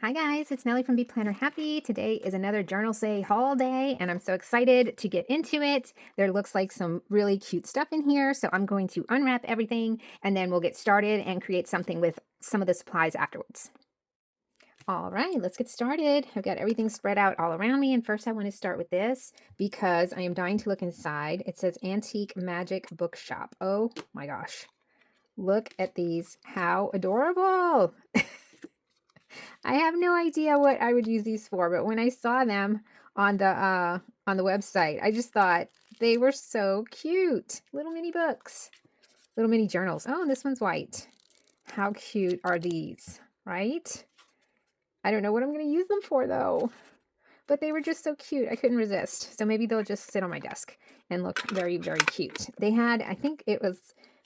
Hi guys, it's Nellie from Be Planner Happy. Today is another JournalSay Haul day, and I'm so excited to get into it. There looks like some really cute stuff in here, so I'm going to unwrap everything, and then we'll get started and create something with some of the supplies afterwards. All right, let's get started. I've got everything spread out all around me, and first I want to start with this because I am dying to look inside. It says Antique Magic Bookshop. Oh my gosh, look at these. How adorable! I have no idea what I would use these for, but when I saw them on the website, I just thought they were so cute. Little mini books, little mini journals. Oh, and this one's white. How cute are these, right? I don't know what I'm going to use them for though, but they were just so cute. I couldn't resist. So maybe they'll just sit on my desk and look very, very cute. They had, I think it was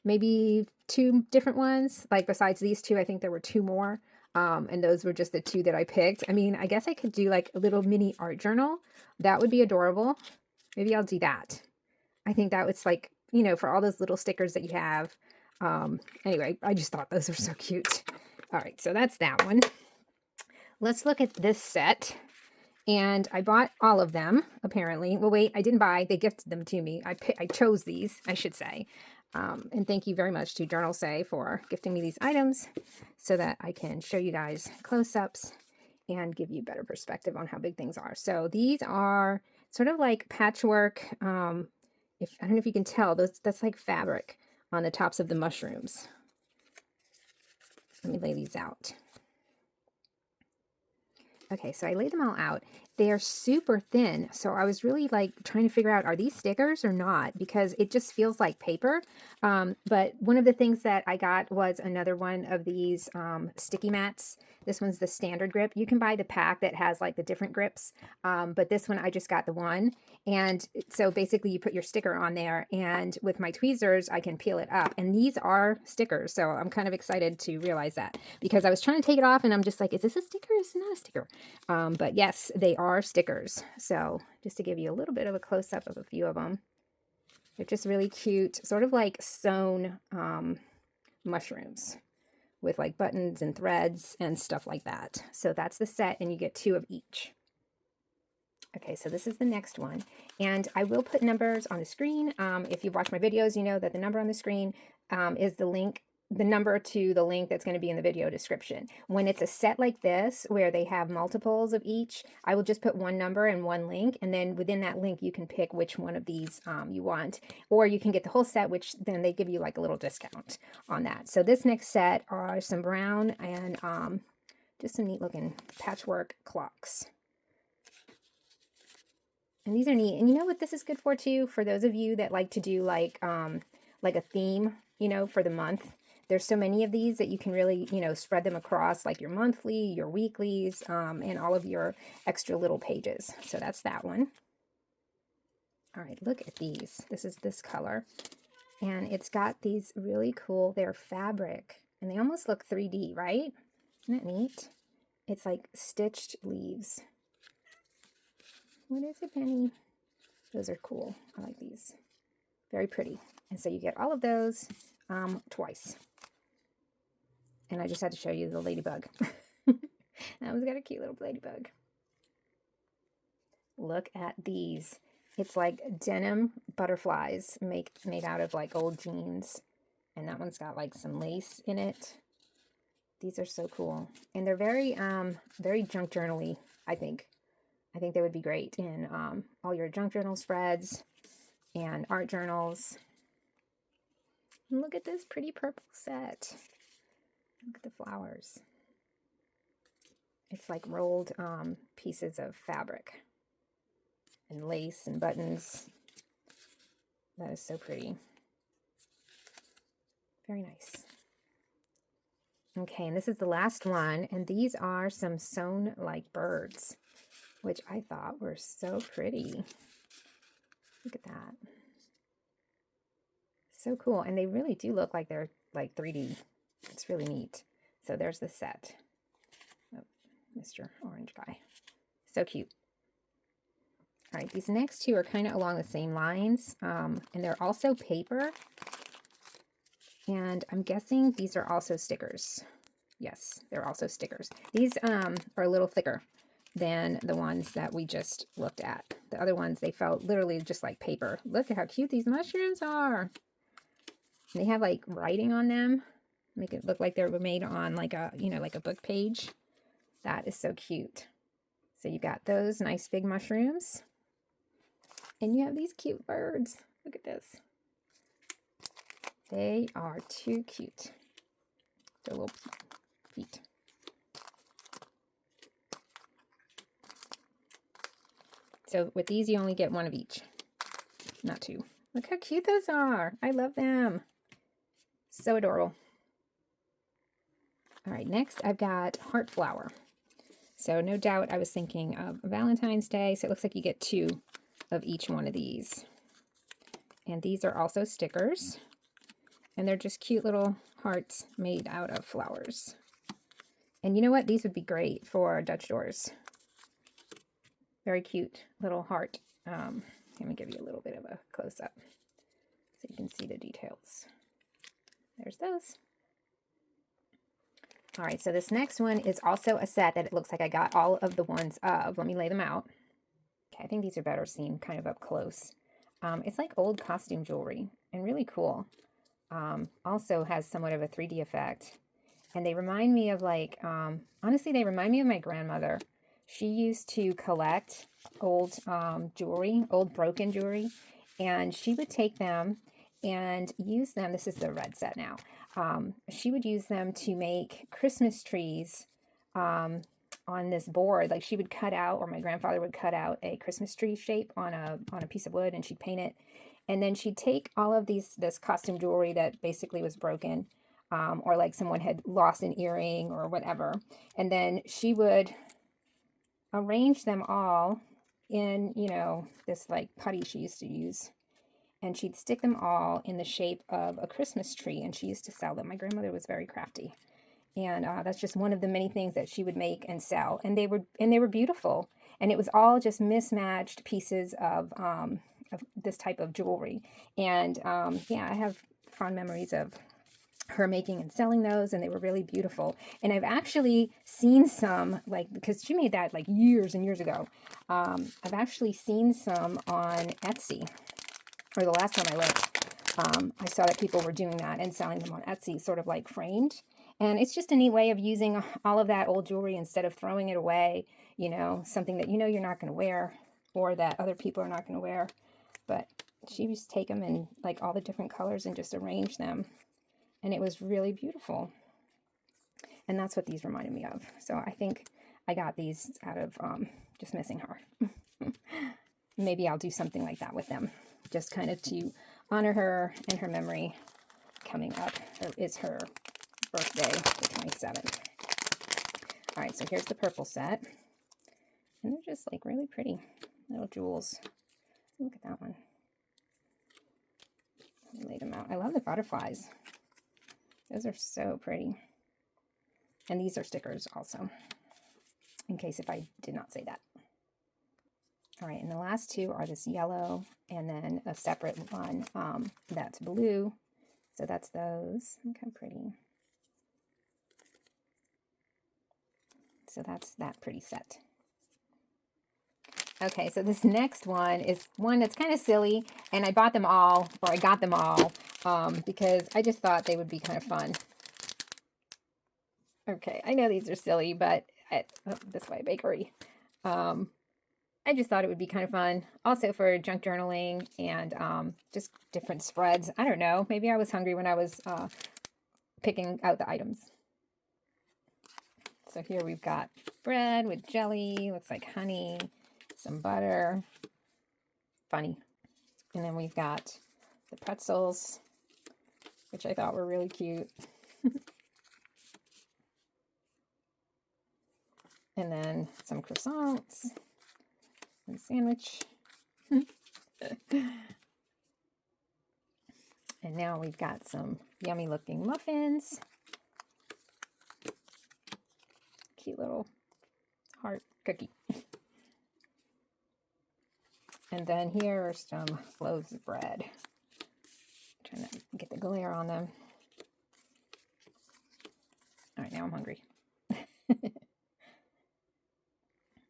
maybe two different ones. Like besides these two, I think there were two more. And those were just the two that I picked. I mean, I guess I could do like a little mini art journal. That would be adorable. Maybe I'll do that. I think that was like, you know, for all those little stickers that you have. Anyway, I just thought those were so cute. All right, so that's that one. Let's look at this set. And I bought all of them, apparently. Well, wait, I didn't buy. They gifted them to me. I chose these, I should say. And thank you very much to JournalSay for gifting me these items so that I can show you guys close-ups and give you better perspective on how big things are. So these are sort of like patchwork. If I don't know if you can tell, that's like fabric on the tops of the mushrooms. Let me lay these out. Okay, so I laid them all out. They are super thin, so I was really like trying to figure out, are these stickers or not? Because it just feels like paper. But one of the things that I got was another one of these sticky mats. This one's the standard grip. You can buy the pack that has like the different grips, but this one I just got the one. And so basically you put your sticker on there, and with my tweezers, I can peel it up. And these are stickers, so I'm kind of excited to realize that because I was trying to take it off and I'm just like, is this a sticker? Is it not a sticker? But yes, they are stickers. So just to give you a little bit of a close-up of a few of them. They're just really cute, sort of like sewn mushrooms with like buttons and threads and stuff like that. So that's the set, and you get two of each. Okay, so this is the next one, and I will put numbers on the screen. If you've watched my videos, you know that the number on the screen is the link, the number to the link that's going to be in the video description. When it's a set like this, where they have multiples of each, I will just put one number and one link, and then within that link, you can pick which one of these you want, or you can get the whole set, which then they give you like a little discount on that. So this next set are some brown and just some neat looking patchwork clocks. And these are neat. And you know what this is good for too? For those of you that like to do like a theme, you know, for the month. There's so many of these that you can really, you know, spread them across like your monthly, your weeklies, and all of your extra little pages. So that's that one. All right, look at these. This is this color. And it's got these really cool, they're fabric. And they almost look 3D, right? Isn't that neat? It's like stitched leaves. What is it, Penny? Those are cool. I like these. Very pretty. And so you get all of those twice. And I just had to show you the ladybug. That one's got a cute little ladybug. Look at these. It's like denim butterflies made out of like old jeans. And that one's got like some lace in it. These are so cool. And they're very, very junk journal-y, I think. I think they would be great in all your junk journal spreads and art journals. And look at this pretty purple set. Look at the flowers. It's like rolled pieces of fabric and lace and buttons. That is so pretty. Very nice. Okay, and this is the last one. And these are some sewn like birds, which I thought were so pretty. Look at that. So cool. And they really do look like they're like 3D. It's really neat. So there's the set. Oh, Mr. Orange guy. So cute. All right, these next two are kind of along the same lines. And they're also paper. And I'm guessing these are also stickers. Yes, they're also stickers. These are a little thicker than the ones that we just looked at. The other ones, they felt literally just like paper. Look at how cute these mushrooms are. They have like writing on them. Make it look like they were made on like a, you know, like a book page. That is so cute. So you got those nice big mushrooms. And you have these cute birds. Look at this. They are too cute. Their little feet. So with these, you only get one of each, not two. Look how cute those are. I love them. So adorable. All right, next I've got heart flower. So no doubt I was thinking of Valentine's Day. So it looks like you get two of each one of these. And these are also stickers. And they're just cute little hearts made out of flowers. And you know what? These would be great for Dutch doors. Very cute little heart. Let me give you a little bit of a close-up so you can see the details. There's those. All right, so this next one is also a set that it looks like I got all of the ones of. Let me lay them out. Okay, I think these are better seen kind of up close. It's like old costume jewelry and really cool. Also has somewhat of a 3D effect. And they remind me of like, honestly, they remind me of my grandmother. She used to collect old jewelry, old broken jewelry, and she would take them and use them. This is the red set now. She would use them to make Christmas trees on this board. Like she would cut out, or my grandfather would cut out a Christmas tree shape on a piece of wood, and she'd paint it. And then she'd take all of this costume jewelry that basically was broken, or like someone had lost an earring or whatever, and then she would arrange them all in, you know, this like putty she used to use, and she'd stick them all in the shape of a Christmas tree, and she used to sell them. My grandmother was very crafty, and that's just one of the many things that she would make and sell, and they were beautiful, and it was all just mismatched pieces of this type of jewelry. And yeah, I have fond memories of her making and selling those, and they were really beautiful. And I've actually seen some, like, because she made that like years and years ago. I've actually seen some on Etsy, or the last time I looked, I saw that people were doing that and selling them on Etsy, sort of like framed. And it's just a neat way of using all of that old jewelry instead of throwing it away, you know, something that you know you're not going to wear, or that other people are not going to wear. But she used to take them in like all the different colors and just arrange them. And it was really beautiful. And that's what these reminded me of. So I think I got these out of just missing her. Maybe I'll do something like that with them, just kind of to honor her and her memory. Coming up is her birthday, the 27th. All right, so here's the purple set. And they're just like really pretty little jewels. Look at that one. Let me lay them out. I love the butterflies. Those are so pretty. And these are stickers also, in case if I did not say that. All right, and the last two are this yellow and then a separate one that's blue. So that's those. Look how pretty. So that's that pretty set. Okay, so this next one is one that's kind of silly, and I bought them all, or I got them all, because I just thought they would be kind of fun. Okay, I know these are silly, but at This Way Bakery, I just thought it would be kind of fun. Also for junk journaling and just different spreads. I don't know, maybe I was hungry when I was picking out the items. So here we've got bread with jelly, looks like honey, some butter, funny. And then we've got the pretzels, which I thought were really cute. And then some croissants and sandwich. And now we've got some yummy looking muffins. Cute little heart cookie. And then here are some loaves of bread. Trying to get the glare on them. All right, now I'm hungry.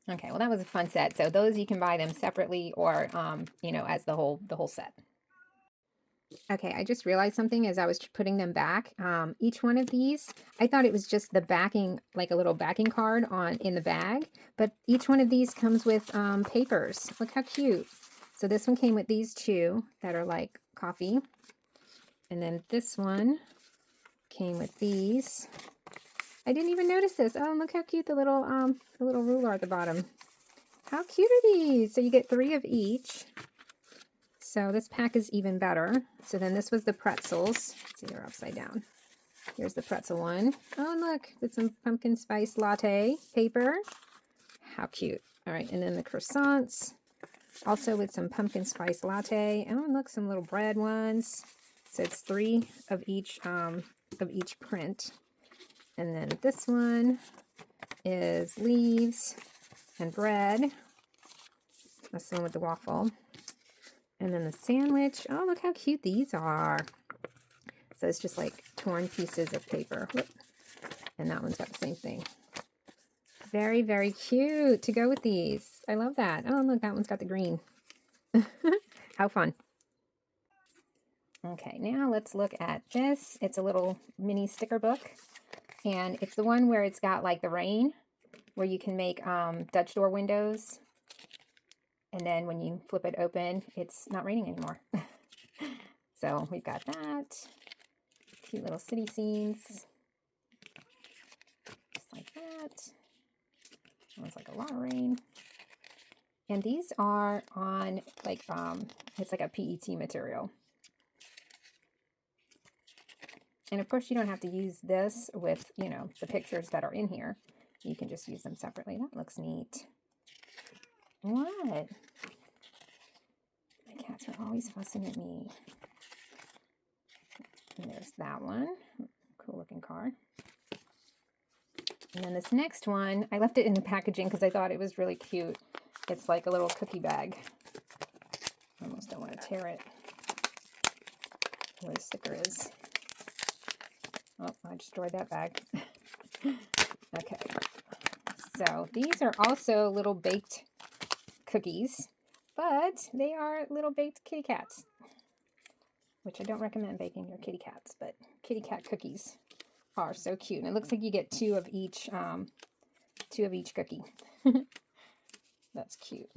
Okay, well that was a fun set. So those you can buy them separately or you know, as the whole set. Okay, I just realized something as I was putting them back. Each one of these, I thought it was just the backing, like a little backing card in the bag, but each one of these comes with papers. Look how cute. So this one came with these two that are like coffee. And then this one came with these. I didn't even notice this. Oh, look how cute the little ruler at the bottom. How cute are these? So you get 3 of each. So this pack is even better. So then this was the pretzels. Let's see, they're upside down. Here's the pretzel one. Oh, and look, with some pumpkin spice latte paper. How cute. All right, and then the croissants, also with some pumpkin spice latte. Oh, and look, some little bread ones. So it's 3 of each print. And then this one is leaves and bread. That's the one with the waffle. And then the sandwich. Oh, look how cute these are. So it's just like torn pieces of paper. Whoop. And that one's got the same thing. Very, very cute to go with these. I love that. Oh, look, that one's got the green. How fun. Okay, now let's look at this. It's a little mini sticker book. And it's the one where it's got like the rain, where you can make Dutch door windows. And then when you flip it open, it's not raining anymore. So we've got that. Cute little city scenes. Just like that. One's like a lot of rain. And these are on like, it's like a PET material. And of course you don't have to use this with, you know, the pictures that are in here. You can just use them separately. That looks neat. What? My cats are always fussing at me. And there's that one. Cool looking card. And then this next one, I left it in the packaging because I thought it was really cute. It's like a little cookie bag. I almost don't want to tear it. Where the sticker is. Oh, I destroyed that bag. Okay. So these are also little baked cookies, but they are little baked kitty cats, which I don't recommend baking your kitty cats, but kitty cat cookies are so cute. And it looks like you get 2 of each cookie. That's cute.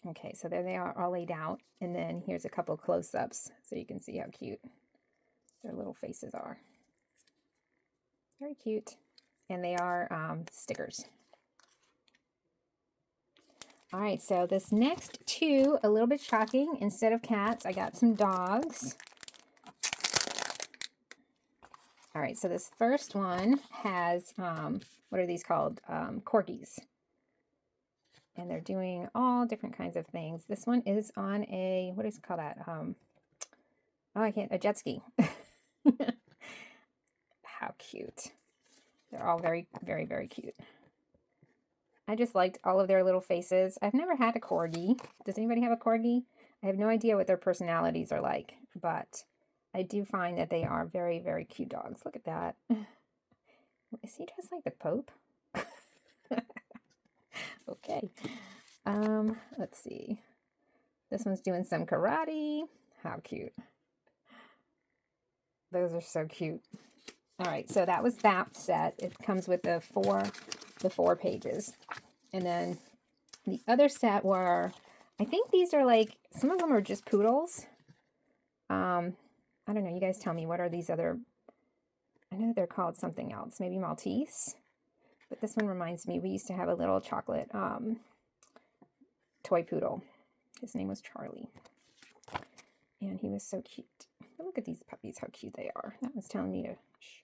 Okay, so there they are all laid out. And then here's a couple close-ups so you can see how cute their little faces are. Very cute. And they are stickers. All right, so this next 2, a little bit shocking. Instead of cats, I got some dogs. All right, so this first one has, what are these called? Corgis. And they're doing all different kinds of things. This one is on a, what is it called that? A jet ski. How cute. They're all very, very, very cute. I just liked all of their little faces. I've never had a corgi. Does anybody have a corgi? I have no idea what their personalities are like, but I do find that they are very, very cute dogs. Look at that. Is he dressed like the Pope? Okay. Let's see. This one's doing some karate. How cute. Those are so cute. All right, so that was that set. It comes with the four pages. And then the other set were, I think these are like, some of them are just poodles. I don't know, you guys tell me, what are these other, I know they're called something else, maybe Maltese. But this one reminds me, we used to have a little chocolate toy poodle. His name was Charlie. And he was so cute. But look at these puppies, how cute they are. That was telling me to shh.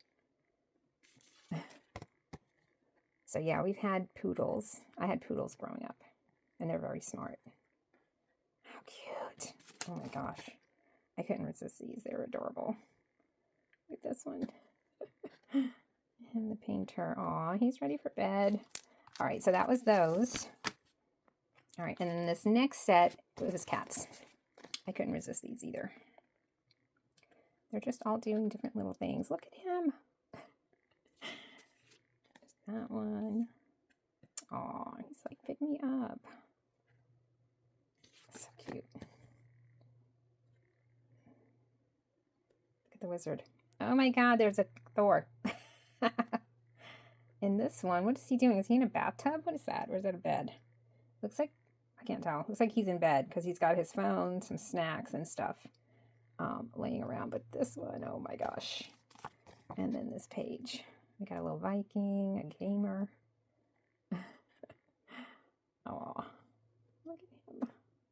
So yeah, we've had poodles. I had poodles growing up, and they're very smart. How cute. Oh my gosh. I couldn't resist these. They were adorable. Look at this one. And the painter. Aw, he's ready for bed. All right, so that was those. All right, and then this next set, it was cats. I couldn't resist these either. They're just all doing different little things. Look at him. There's that one. Oh, he's like, pick me up. So cute. Look at the wizard. Oh my God, there's a Thor. In this one, what is he doing? Is he in a bathtub? What is that? Or is that a bed? Looks like, I can't tell. Looks like he's in bed because he's got his phone, some snacks and stuff laying around. But this one, oh my gosh. And then this page. We got a little Viking, a gamer. Oh, look at him.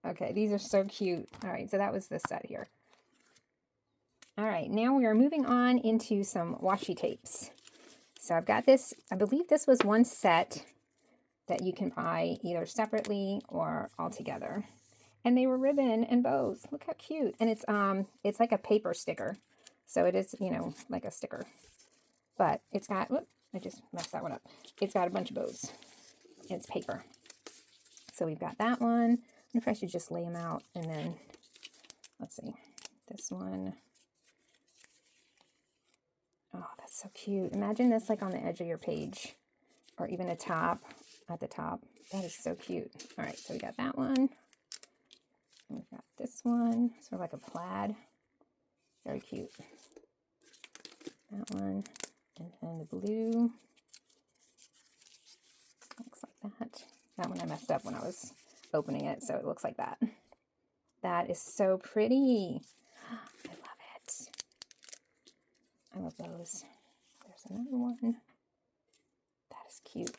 Okay, these are so cute. All right, so that was this set here. All right, now we are moving on into some washi tapes. So I've got this, I believe this was one set that you can buy either separately or all together. And they were ribbon and bows. Look how cute. And it's like a paper sticker. So it is, you know, like a sticker. But it's got, whoop, I just messed that one up. It's got a bunch of bows. It's paper. So we've got that one. I wonder if I should just lay them out and then, let's see, this one. Oh, that's so cute. Imagine this like on the edge of your page or even at the top. That is so cute. All right, so we got that one. And we've got this one, sort of like a plaid. Very cute. That one. And then the blue. Looks like that. That one I messed up when I was opening it, so it looks like that. That is so pretty. I love it. I love those. There's another one. That is cute.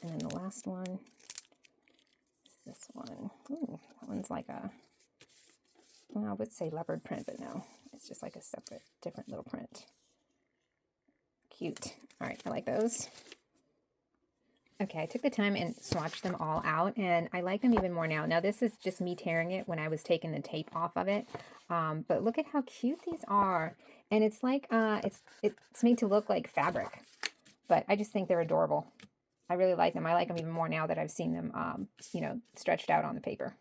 And then the last one is this one. Ooh, that one's like a, well, I would say leopard print, but no. It's just like a separate, different little print. Cute. All right, I like those. Okay, I took the time and swatched them all out, and I like them even more now. Now, this is just me tearing it when I was taking the tape off of it. But look at how cute these are. And it's like, it's made to look like fabric. But I just think they're adorable. I really like them. I like them even more now that I've seen them, you know, stretched out on the paper.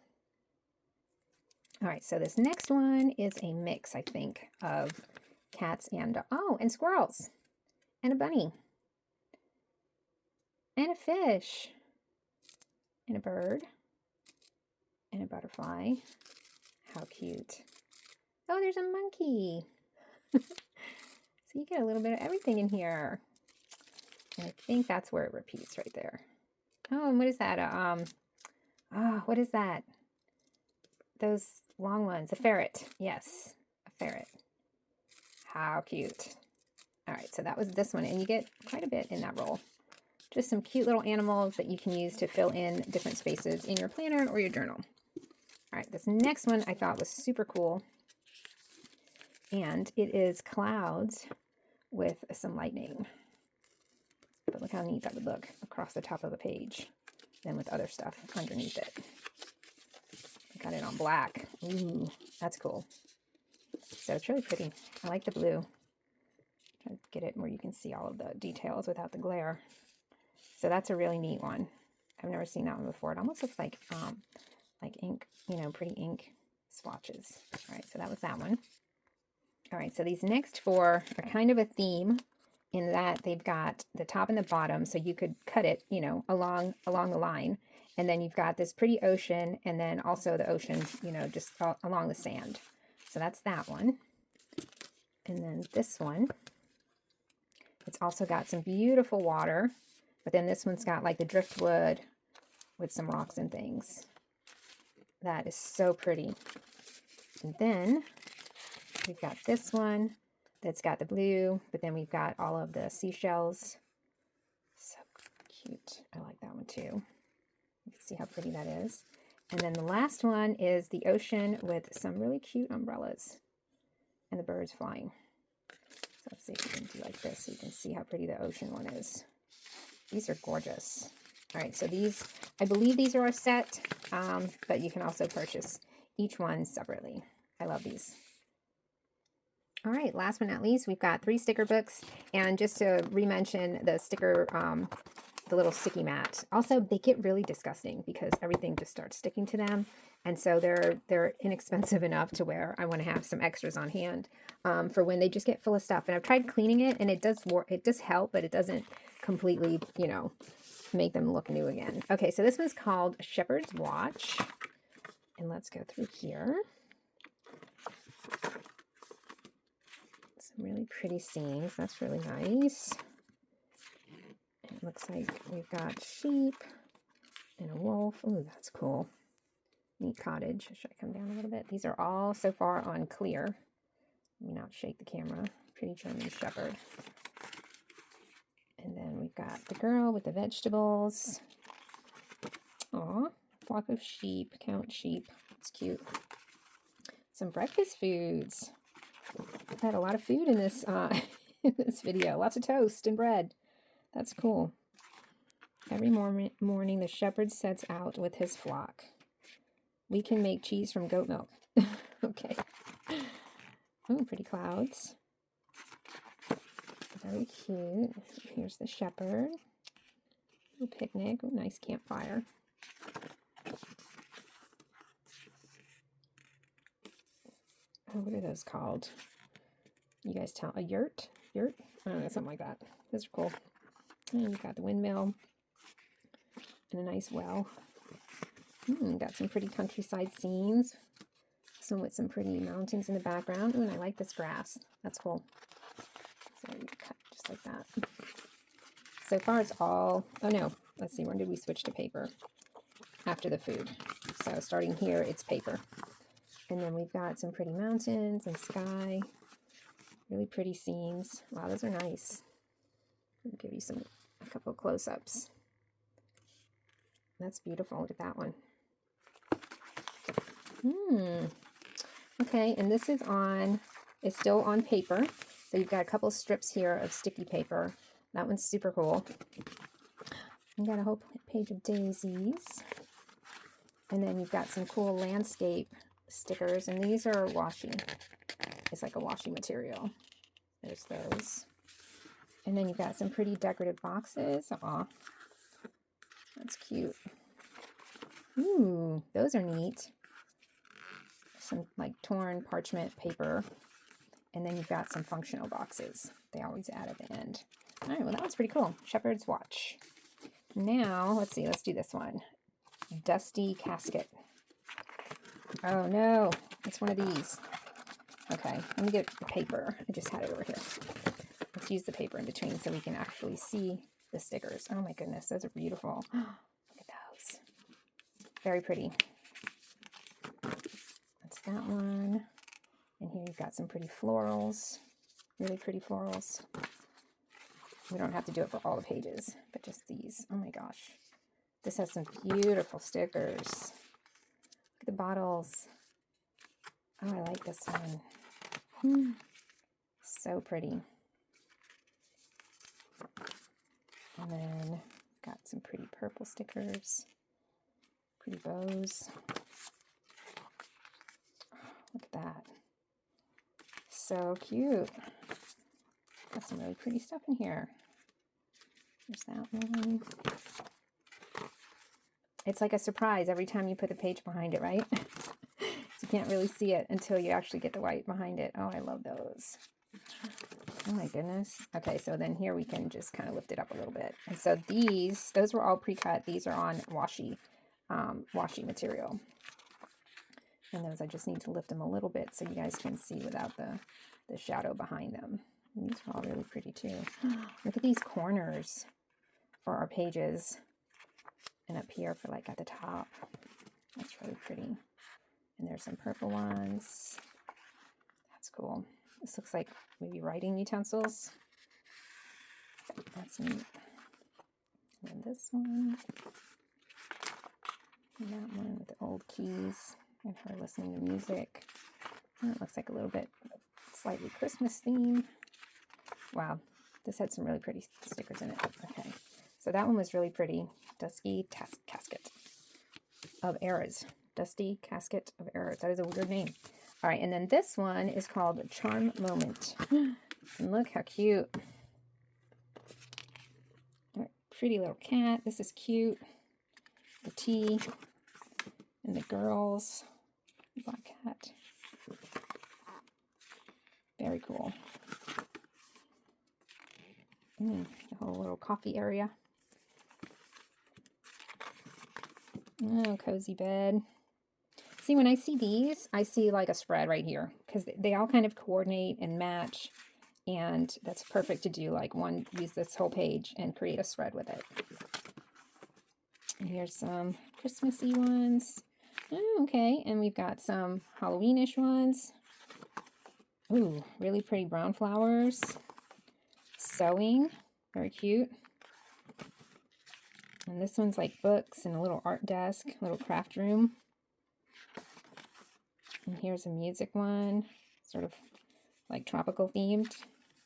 All right, so this next one is a mix, I think, of cats and, oh, and squirrels. And a bunny. And a fish. And a bird. And a butterfly. How cute. Oh, there's a monkey. So you get a little bit of everything in here. And I think that's where it repeats right there. Oh, and what is that? What is that? Those long ones. A ferret. Yes, a ferret. How cute. All right, so that was this one. And you get quite a bit in that roll. Just some cute little animals that you can use to fill in different spaces in your planner or your journal. All right, this next one I thought was super cool. And it is clouds with some lightning. But look how neat that would look across the top of a page. Then with other stuff underneath it. I got it on black. Ooh, that's cool. So it's really pretty. I like the blue. Try to get it where you can see all of the details without the glare. So that's a really neat one. I've never seen that one before. It almost looks like ink, you know, pretty ink swatches. All right, so that was that one. All right, so these next four are kind of a theme in that they've got the top and the bottom, so you could cut it, you know, along the line. And then you've got this pretty ocean, and then also the ocean, you know, just along the sand. So that's that one. And then this one, it's also got some beautiful water, but then this one's got like the driftwood with some rocks and things. That is so pretty. And then we've got this one that's got the blue, but then we've got all of the seashells. So cute. I like that one too. You can see how pretty that is. And then the last one is the ocean with some really cute umbrellas and the birds flying. So let's see if we can do like this so you can see how pretty the ocean one is. These are gorgeous. All right, so these, I believe these are a set, but you can also purchase each one separately. I love these. All right, last but not least, we've got 3 sticker books. And just to re-mention the sticker the little sticky mat. Also, they get really disgusting because everything just starts sticking to them. And so they're inexpensive enough to where I want to have some extras on hand for when they just get full of stuff. And I've tried cleaning it, and it does work. It does help, but it doesn't completely, you know, make them look new again. Okay, so this one's called Shepherd's Watch. And let's go through here. Some really pretty seams. That's really nice. It looks like we've got sheep and a wolf. Ooh, that's cool. Neat cottage. Should I come down a little bit? These are all so far on clear. Let me not shake the camera. Pretty German shepherd. And then we've got the girl with the vegetables. Aw, flock of sheep. Count sheep. It's cute. Some breakfast foods. I've had a lot of food in this in this video. Lots of toast and bread. That's cool. Every morning the shepherd sets out with his flock. We can make cheese from goat milk. Okay. Oh, pretty clouds. Very cute. Here's the shepherd. Little picnic. Ooh, nice campfire. Oh, what are those called? You guys tell. A yurt? Yurt? I don't know, something like that. Those are cool. And you've got the windmill and a nice well. Got some pretty countryside scenes. Some with some pretty mountains in the background. Ooh, and I like this grass. That's cool. So you cut just like that. So far it's all, oh no, let's see, when did we switch to paper? After the food. So starting here, it's paper. And then we've got some pretty mountains and sky. Really pretty scenes. Wow, those are nice. I'll give you a couple close-ups. That's beautiful. Look at that one. Okay, and this is it's still on paper. So you've got a couple strips here of sticky paper. That one's super cool. You got a whole page of daisies. And then you've got some cool landscape stickers, and these are washi. It's like a washi material. There's those. And then you've got some pretty decorative boxes. Aw, that's cute. Ooh, those are neat. Some like torn parchment paper. And then you've got some functional boxes. They always add at the end. All right, well, that was pretty cool. Shepherd's Watch. Now, let's see, let's do this one. Dusty Casket. Oh no, it's one of these. Okay, let me get the paper. I just had it over here. Let's use the paper in between so we can actually see the stickers. Oh my goodness, those are beautiful. Look at those. Very pretty. That's that one. And here you've got some pretty florals. Really pretty florals. We don't have to do it for all the pages, but just these. Oh my gosh. This has some beautiful stickers. Look at the bottles. Oh, I like this one. So pretty. And then got some pretty purple stickers. Pretty bows. Look at that. So cute. Got some really pretty stuff in here. There's that one. It's like a surprise every time you put the page behind it, right? You can't really see it until you actually get the white behind it. Oh, I love those. Oh my goodness. Okay, so then here we can just kind of lift it up a little bit. And so those were all pre-cut. These are on washi material. And those I just need to lift them a little bit so you guys can see without the shadow behind them. And these are all really pretty too. Look at these corners for our pages. And up here for like at the top. That's really pretty. And there's some purple ones. That's cool. This looks like maybe writing utensils. That's neat. And this one. And that one with the old keys and her listening to music. And it looks like a little bit slightly Christmas theme. Wow, this had some really pretty stickers in it. Okay, so that one was really pretty. Dusty Casket of Errors. Dusty Casket of Errors. That is a weird name. All right, and then this one is called Charm Moment. And look how cute. pretty little cat. This is cute. The tea and the girls. Black cat. Very cool. The whole little coffee area. Oh, cozy bed. See, when I see these, I see like a spread right here because they all kind of coordinate and match. And that's perfect to do like use this whole page and create a spread with it. And here's some Christmassy ones. Oh, okay. And we've got some Halloweenish ones. Ooh, really pretty brown flowers. Sewing. Very cute. And this one's like books and a little art desk, little craft room. And here's a music one, sort of like tropical themed.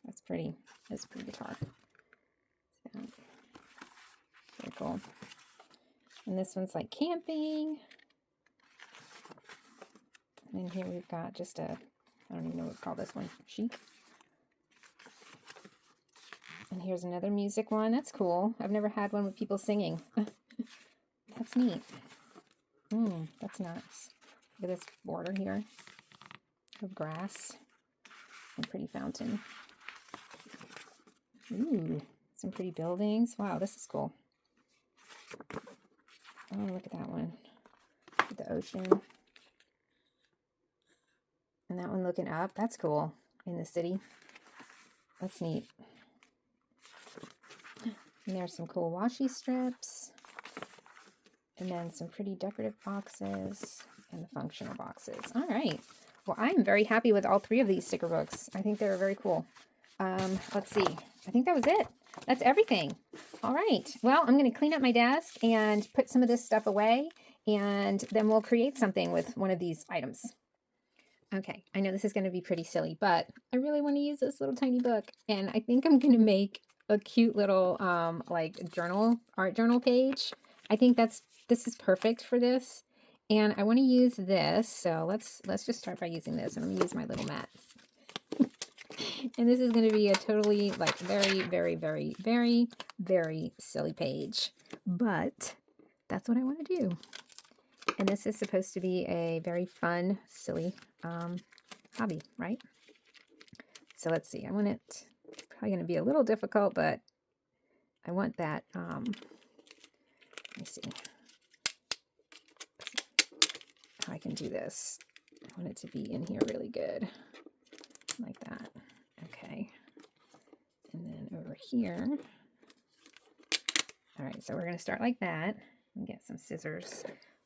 That's pretty. That's a pretty guitar. So, very cool. And this one's like camping. And then here we've got just I don't even know what to call this one, sheep. And here's another music one. That's cool. I've never had one with people singing. That's neat. That's nice. Look at this border here of grass and pretty fountain. Ooh, some pretty buildings. Wow, this is cool. Oh, look at that one. Look at the ocean. And that one looking up. That's cool. In the city. That's neat. And there's some cool washi strips. And then some pretty decorative boxes. And the functional boxes. All right. Well, I'm very happy with all three of these sticker books. I think they're very cool. Let's see. I think that was it. That's everything. All right. Well, I'm going to clean up my desk and put some of this stuff away. And then we'll create something with one of these items. Okay. I know this is going to be pretty silly, but I really want to use this little tiny book. And I think I'm going to make a cute little like art journal page. I think this is perfect for this. And I want to use this. So let's just start by using this. I'm going to use my little mat. And this is going to be a totally like very, very, very, very, very silly page. But that's what I want to do. And this is supposed to be a very fun, silly hobby, right? So let's see. It's probably going to be a little difficult, but I want that. Let me see how I can do this. I want it to be in here really good. Like that. Okay. And then over here. All right, so we're going to start like that and get some scissors.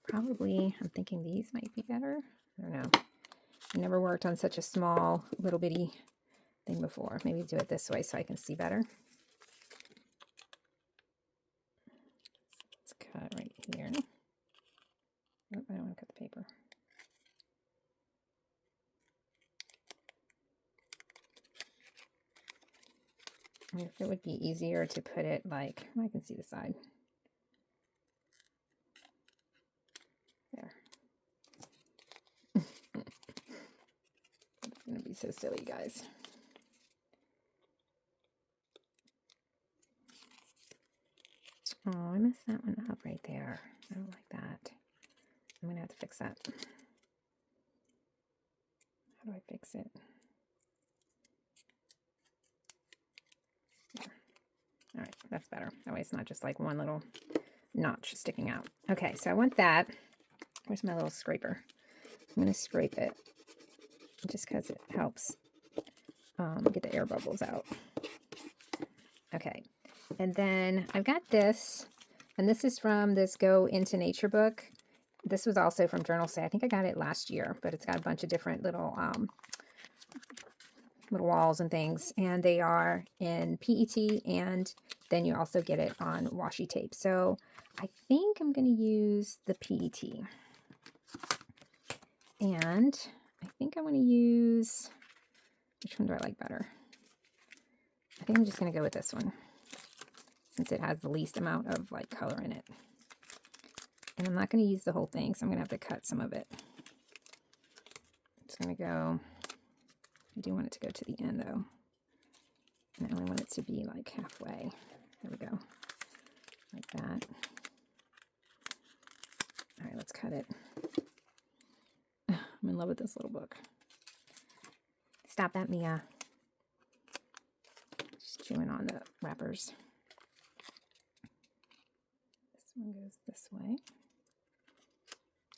Probably, I'm thinking these might be better. I don't know. I never worked on such a small, little bitty thing before. Maybe do it this way so I can see better. Let's cut right here. Oh, I don't want to cut the paper. I mean, if it would be easier to put it like, I can see the side. There. It's going to be so silly, guys. Oh, I messed that one up right there. I don't like that. I'm going to have to fix that. How do I fix it? There. All right, that's better. That way it's not just like one little notch sticking out. Okay, so I want that. Where's my little scraper? I'm going to scrape it just because it helps get the air bubbles out. Okay, and then I've got this, and this is from this Go Into Nature book. This was also from JournalSay. I think I got it last year, but it's got a bunch of different little walls and things, and they are in PET, and then you also get it on washi tape. So I think I'm going to use the PET, and I think I want to use, which one do I like better? I think I'm just going to go with this one since it has the least amount of like color in it. And I'm not going to use the whole thing, so I'm going to have to cut some of it. It's going to go, I do want it to go to the end though. And I only want it to be like halfway. There we go. cut it. I'm in love with this little book. Stop that, Mia. Just chewing on the wrappers. This one goes this way.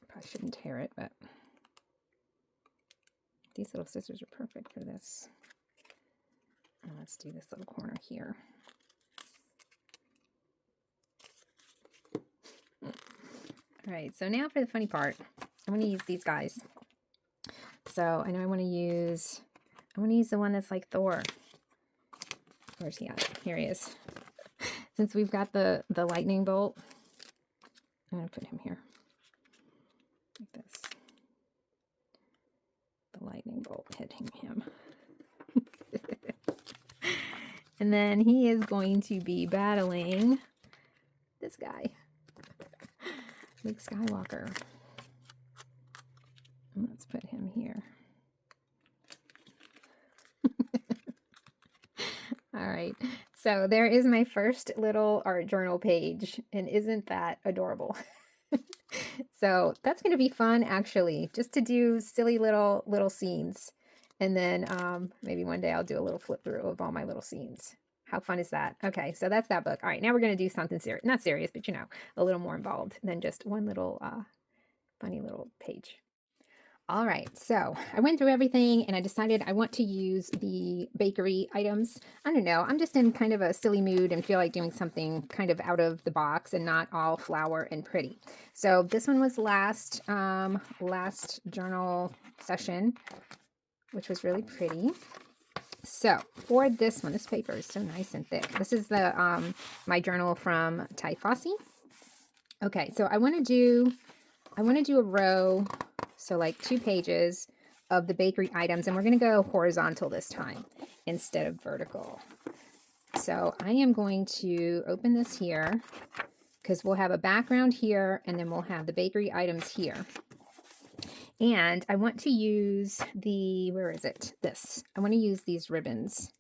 Probably shouldn't tear it, but these little scissors are perfect for this. And let's do this little corner here. All right, so now for the funny part. I'm going to use these guys. So I know I want to use the one that's like Thor. Where's he at? Here he is. Since we've got the lightning bolt, I'm going to put him here. Like this. The lightning bolt hitting him. And then he is going to be battling this guy. Luke Skywalker. And let's put him here. All right. So there is my first little art journal page. And isn't that adorable? So that's going to be fun, actually, just to do silly little scenes. And then maybe one day I'll do a little flip through of all my little scenes. How fun is that? Okay, so that's that book. All right, now we're going to do something serious. Not serious, but you know, a little more involved than just one little funny little page. All right, so I went through everything and I decided I want to use the bakery items. I don't know, I'm just in kind of a silly mood and feel like doing something kind of out of the box and not all flower and pretty. So this one was last journal session, which was really pretty. So for this one, this paper is so nice and thick. This is the my journal from Fossey. Okay, so I want to do a row, so like 2 pages of the bakery items, and we're going to go horizontal this time instead of vertical. So I am going to open this here because we'll have a background here and then we'll have the bakery items here. And I want to use where is it? This. I want to use these ribbons.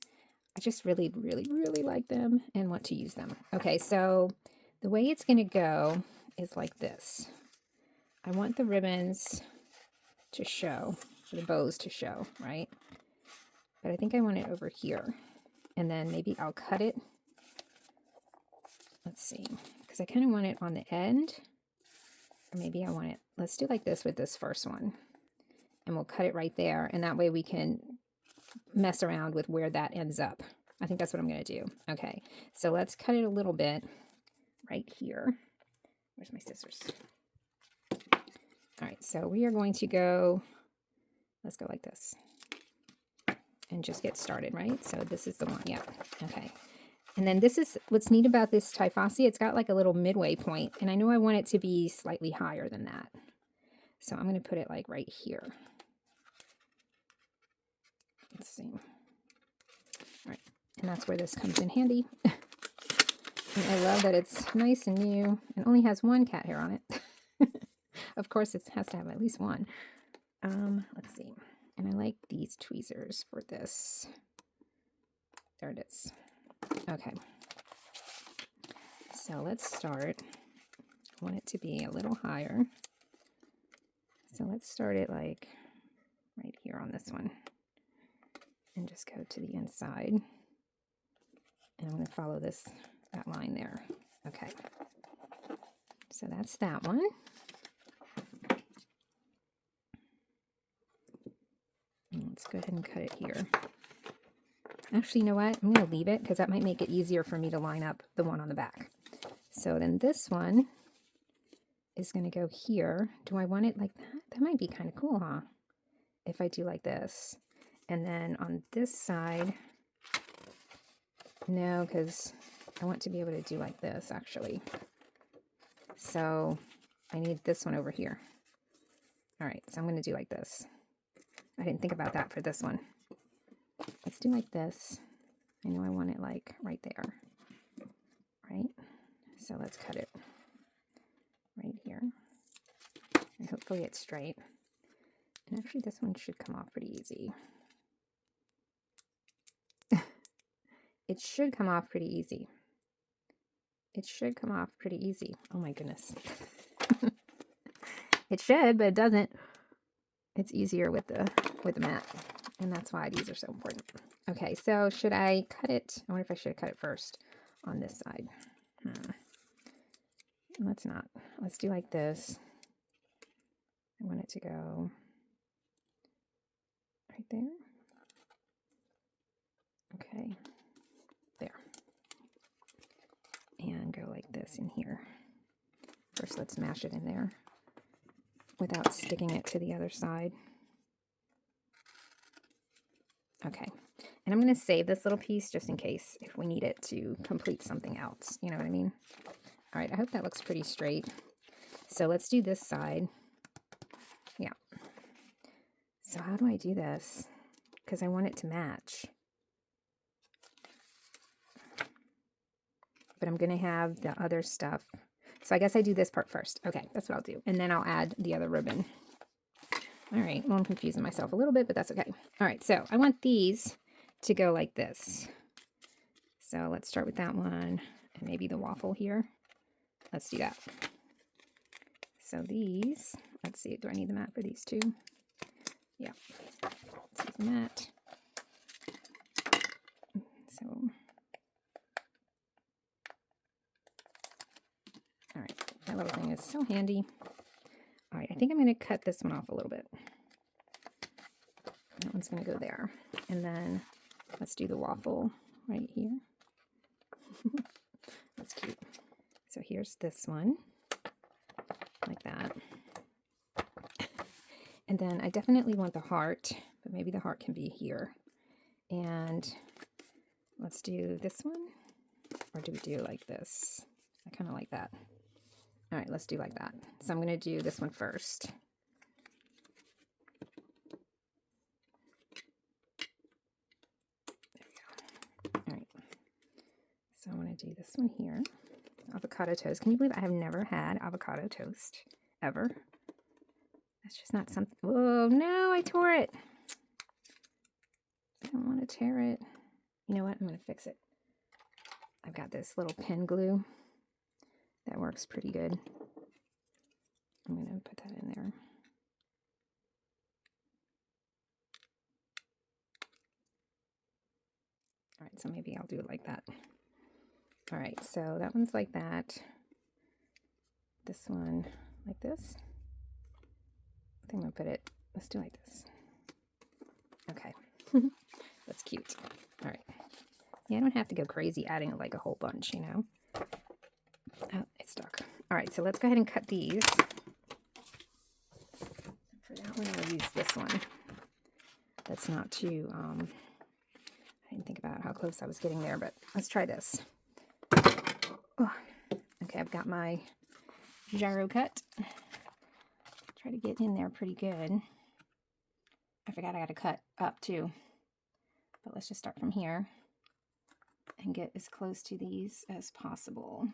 I just really, really, really like them and want to use them. Okay, so the way it's going to go is like this. I want the ribbons to show, the bows to show, right? But I think I want it over here. And then maybe I'll cut it. Let's see, because I kind of want it on the end. Or maybe I want it, let's do like this with this first one. And we'll cut it right there. And that way we can mess around with where that ends up. I think that's what I'm going to do. Okay, so let's cut it a little bit right here. Where's my scissors? All right, so we are going to go, let's go like this. And just get started, right? So this is the one, yeah, okay. And then this is, what's neat about this Fossey, it's got like a little midway point, and I know I want it to be slightly higher than that. So I'm going to put it like right here. Let's see. All right, and that's where this comes in handy. And I love that it's nice and new and only has 1 cat hair on it. Of course, it has to have at least 1. Let's see. And I like these tweezers for this. There it is. Okay. So let's start. I want it to be a little higher. So let's start it like right here on this one. And just go to the inside. And I'm going to follow that line there. Okay. So that's that one. And let's go ahead and cut it here. Actually, you know what? I'm going to leave it because that might make it easier for me to line up the one on the back. So then this one is going to go here. Do I want it like that? That might be kind of cool, huh? If I do like this. And then on this side, no, because I want to be able to do like this, actually. So I need this one over here. All right, so I'm going to do like this. I didn't think about that for this one. Let's do like this. I know I want it like right there, right? So let's cut it right here. And hopefully it's straight. And actually this one should come off pretty easy. It should come off pretty easy. It should come off pretty easy. Oh my goodness. It should, but it doesn't. It's easier with the mat, and that's why these are so important. Okay, so should I cut it? I wonder if I should cut it first on this side. Let's not. Let's do like this. I want it to go right there. Okay, there. And go like this in here. First, let's mash it in there without sticking it to the other side. Okay, and I'm going to save this little piece just in case if we need it to complete something else. You know what I mean? All right, I hope that looks pretty straight. So let's do this side. Yeah. So how do I do this? Because I want it to match. But I'm going to have the other stuff. So I guess I do this part first. Okay, that's what I'll do. And then I'll add the other ribbon. All right, well, I'm confusing myself a little bit, but that's okay. All right, so I want these to go like this. So let's start with that one and maybe the waffle here. Let's do that. So these, let's see, do I need the mat for these two? Yeah, let's use the mat. So, all right, that little thing is so handy. All right, I think I'm going to cut this one off a little bit. That one's going to go there. And then let's do the waffle right here. That's cute. So here's this one, like that. And then I definitely want the heart, but maybe the heart can be here. And let's do this one. Or do we do like this? I kind of like that. All right, let's do like that. So I'm going to do this one first. There we go. All right. So I want to do this one here. Avocado toast. Can you believe I have never had avocado toast ever? That's just not something. Oh, no, I tore it. I don't want to tear it. You know what? I'm going to fix it. I've got this little pen glue. That works pretty good. I'm going to put that in there. All right, so maybe I'll do it like that. All right, so that one's like that. This one like this. I think I'm going to put it, let's do like this. Okay, that's cute. All right. Yeah, I don't have to go crazy adding like a whole bunch, you know. Oh, it's stuck. All right, so let's go ahead and cut these. For that one, I'll use this one. That's not too, I didn't think about how close I was getting there, but let's try this. Oh, okay, I've got my gyro cut. Try to get in there pretty good. I forgot I got to cut up too. But let's just start from here and get as close to these as possible.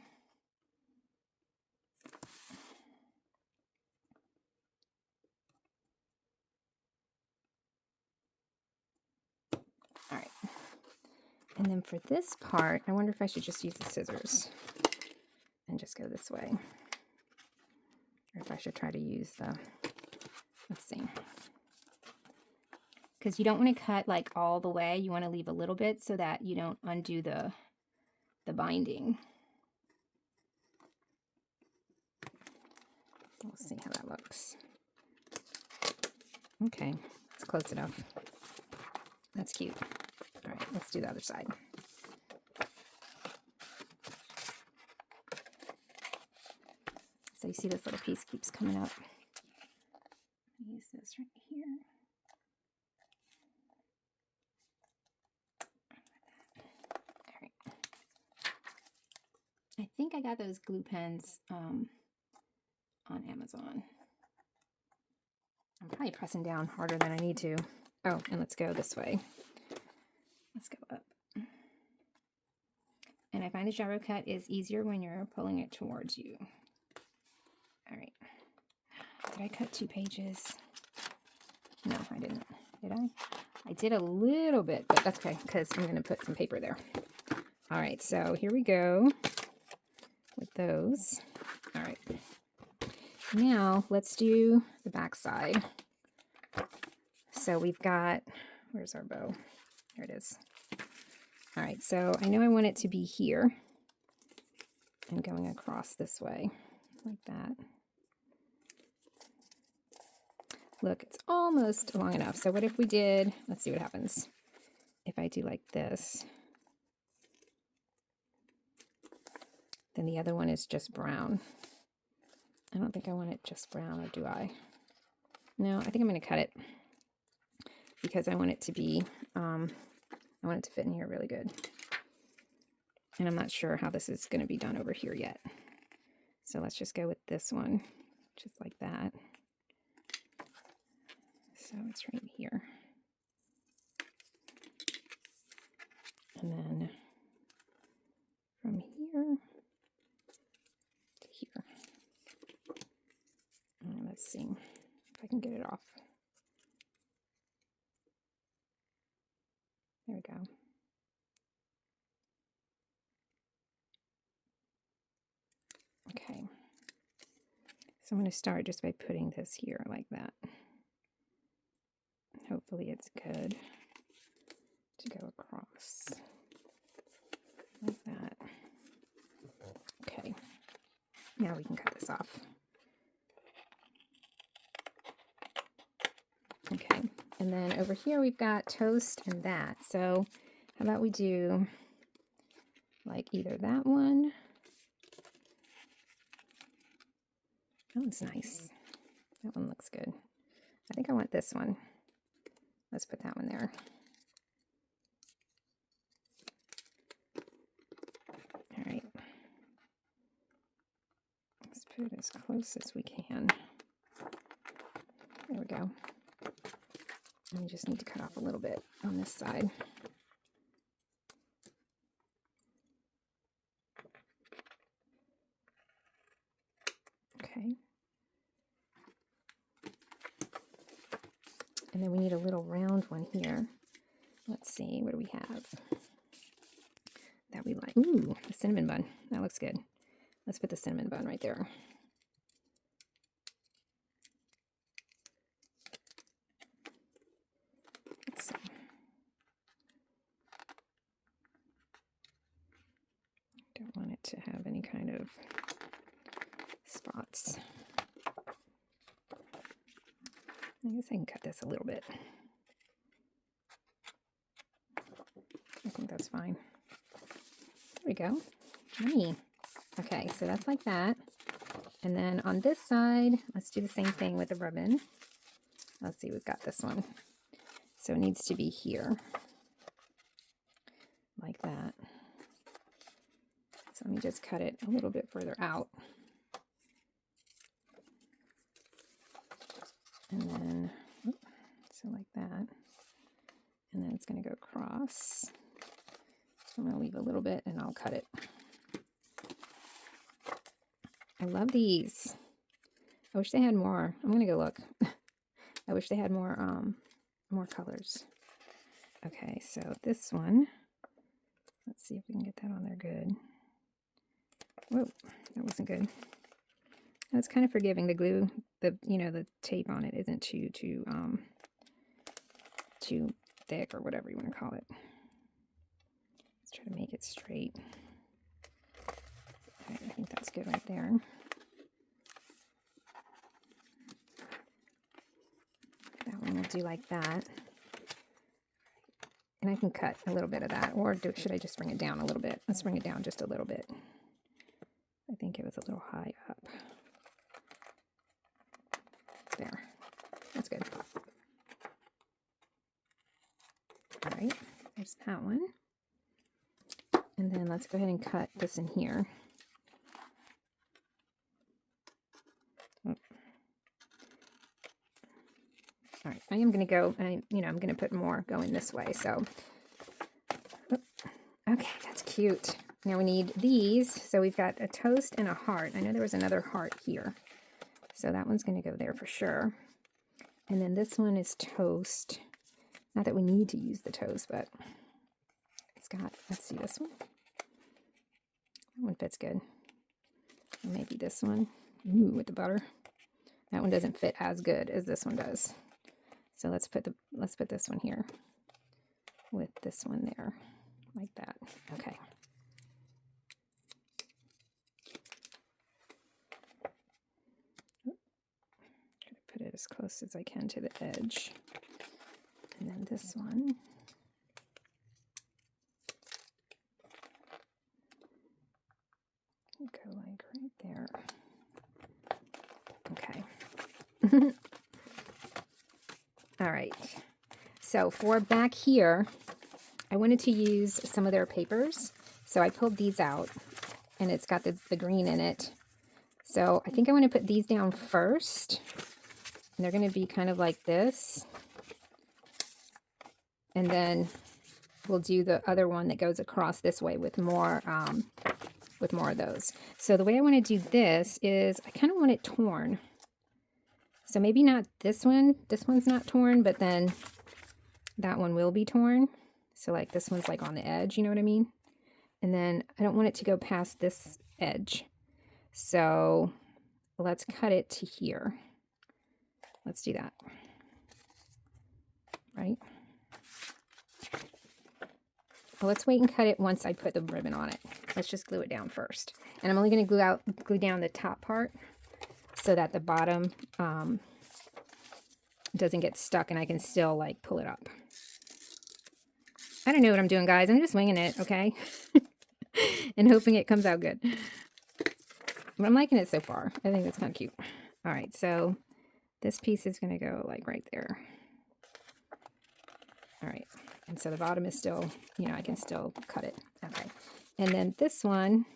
All right. And then for this part, I wonder if I should just use the scissors and just go this way. Or if I should try to use the, let's see. Because you don't want to cut like all the way. You want to leave a little bit so that you don't undo the binding. We'll see how that looks. Okay, it's close enough. That's cute. All right, let's do the other side. So you see this little piece keeps coming up. Use this right here. All right. I think I got those glue pens on Amazon. I'm probably pressing down harder than I need to. Oh, and let's go this way. Let's go up. And I find the gyro cut is easier when you're pulling it towards you. All right. Did I cut 2 pages? No, I didn't. Did I? I did a little bit, but that's okay because I'm going to put some paper there. All right, so here we go with those. All right. Now let's do the back side. So we've got, where's our bow? Here it is. All right, so I know I want it to be here and going across this way like that. Look, it's almost long enough. So what if we did, let's see what happens. If I do like this, then the other one is just brown. I don't think I want it just brown, or do I? No, I think I'm going to cut it because I want it to be, I want it to fit in here really good. And I'm not sure how this is going to be done over here yet. So let's just go with this one, just like that. So it's right here. And then from here to here. And let's see if I can get it off. There we go. Okay. So I'm going to start just by putting this here like that. Hopefully it's good to go across like that. Okay. Now we can cut this off. Okay. And then over here we've got toast and that. So how about we do like either that one. That one's nice. That one looks good. I think I want this one. Let's put that one there. All right. Let's put it as close as we can. There we go. And we just need to cut off a little bit on this side. Okay. And then we need a little round one here. Let's see, what do we have that we like? Ooh, the cinnamon bun. That looks good. Let's put the cinnamon bun right there. Let's see. Don't want it to have any kind of spots. I guess I can cut this a little bit. I think that's fine. There we go. Yummy. Okay, so that's like that. And then on this side, let's do the same thing with the ribbon. Let's see, we've got this one. So it needs to be here. Like that. So let me just cut it a little bit further out. And then, so like that. And then it's going to go across. I'm going to leave a little bit and I'll cut it. I love these. I wish they had more. I'm going to go look. I wish they had more colors. Okay, so this one, let's see if we can get that on there good. Whoa, that wasn't good. That's kind of forgiving. The glue, the tape on it isn't too thick or whatever you want to call it. Let's try to make it straight. Okay, I think that's good right there. That one will do like that. And I can cut a little bit of that, or should I just bring it down a little bit? Let's bring it down just a little bit. I think it was a little high up. There. That's good. All right, there's that one. And then let's go ahead and cut this in here. Oh. All right, I am going to go, I'm going to put more going this way. So, okay, that's cute. Now we need these. So we've got a toast and a heart. I know there was another heart here. So that one's going to go there for sure. And then this one is toast. Not that we need to use the toast, but it's got, let's see this one. That one fits good. And maybe this one. Ooh, with the butter. That one doesn't fit as good as this one does. So let's put this one here with this one there, like that. Okay. Put it as close as I can to the edge. And then this one. Go like right there. Okay. All right. So for back here, I wanted to use some of their papers. So I pulled these out, and it's got the green in it. So I think I want to put these down first. And they're going to be kind of like this. And then we'll do the other one that goes across this way with more of those. So the way I want to do this is I kind of want it torn. So maybe not this one. This one's not torn, but then that one will be torn. So like this one's like on the edge, you know what I mean? And then I don't want it to go past this edge. So let's cut it to here. Let's do that. Right? Well, let's wait and cut it once I put the ribbon on it. Let's just glue it down first. And I'm only going to glue down the top part so that the bottom doesn't get stuck and I can still like pull it up. I don't know what I'm doing, guys. I'm just winging it, okay? And hoping it comes out good. But I'm liking it so far. I think it's kind of cute. All right, so this piece is going to go like right there. All right, and so the bottom is still, you know, I can still cut it. Okay, and then this one,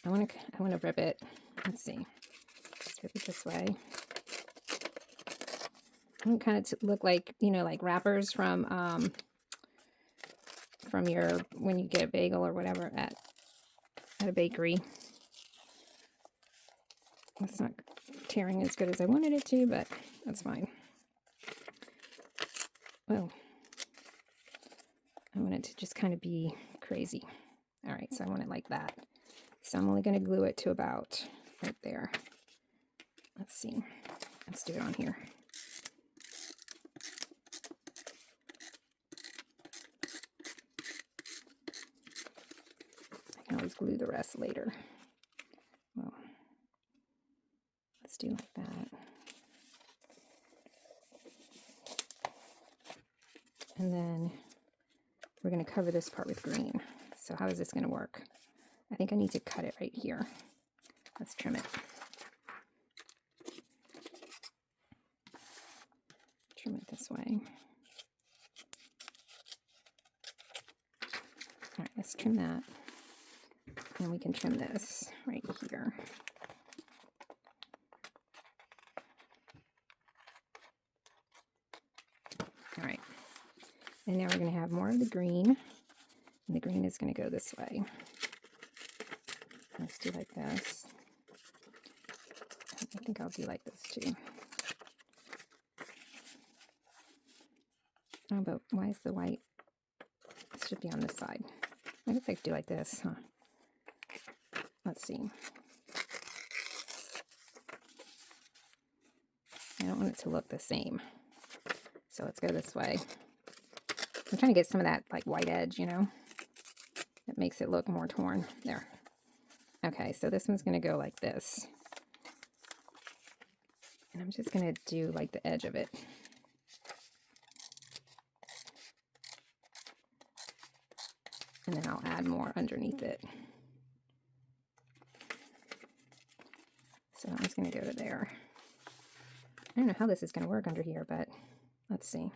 I want to rip it. Let's see. Let's rip it this way. I want kind of to look like, you know, like wrappers from your, when you get a bagel or whatever at a bakery. It's not tearing as good as I wanted it to, but that's fine. Well, I want it to just kind of be crazy. All right, so I want it like that. So I'm only going to glue it to about right there. Let's see. Let's do it on here. I can always glue the rest later. Well, let's do like that. And then we're going to cover this part with green. So how is this going to work? I think I need to cut it right here. Let's trim it. Trim it this way. All right, let's trim that. And we can trim this right here. All right. And now we're going to have more of the green. And the green is going to go this way. Let's do like this. I think I'll do like this too. Oh, but why is the white? It should be on this side. I guess I could do like this, huh? Let's see. I don't want it to look the same. So let's go this way. I'm trying to get some of that like white edge, you know? It makes it look more torn. There. Okay, so this one's going to go like this. And I'm just going to do like the edge of it. And then I'll add more underneath it. So I'm just going to go to there. I don't know how this is going to work under here, but let's see.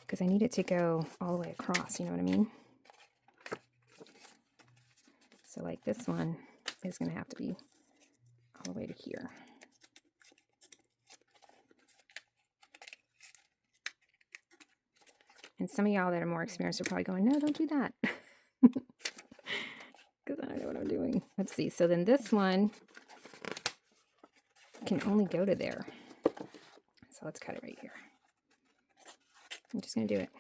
Because I need it to go all the way across, you know what I mean? So like this one is going to have to be all the way to here. And some of y'all that are more experienced are probably going, no, don't do that. Because I don't know what I'm doing. Let's see. So then this one can only go to there. So let's cut it right here. I'm just going to do it.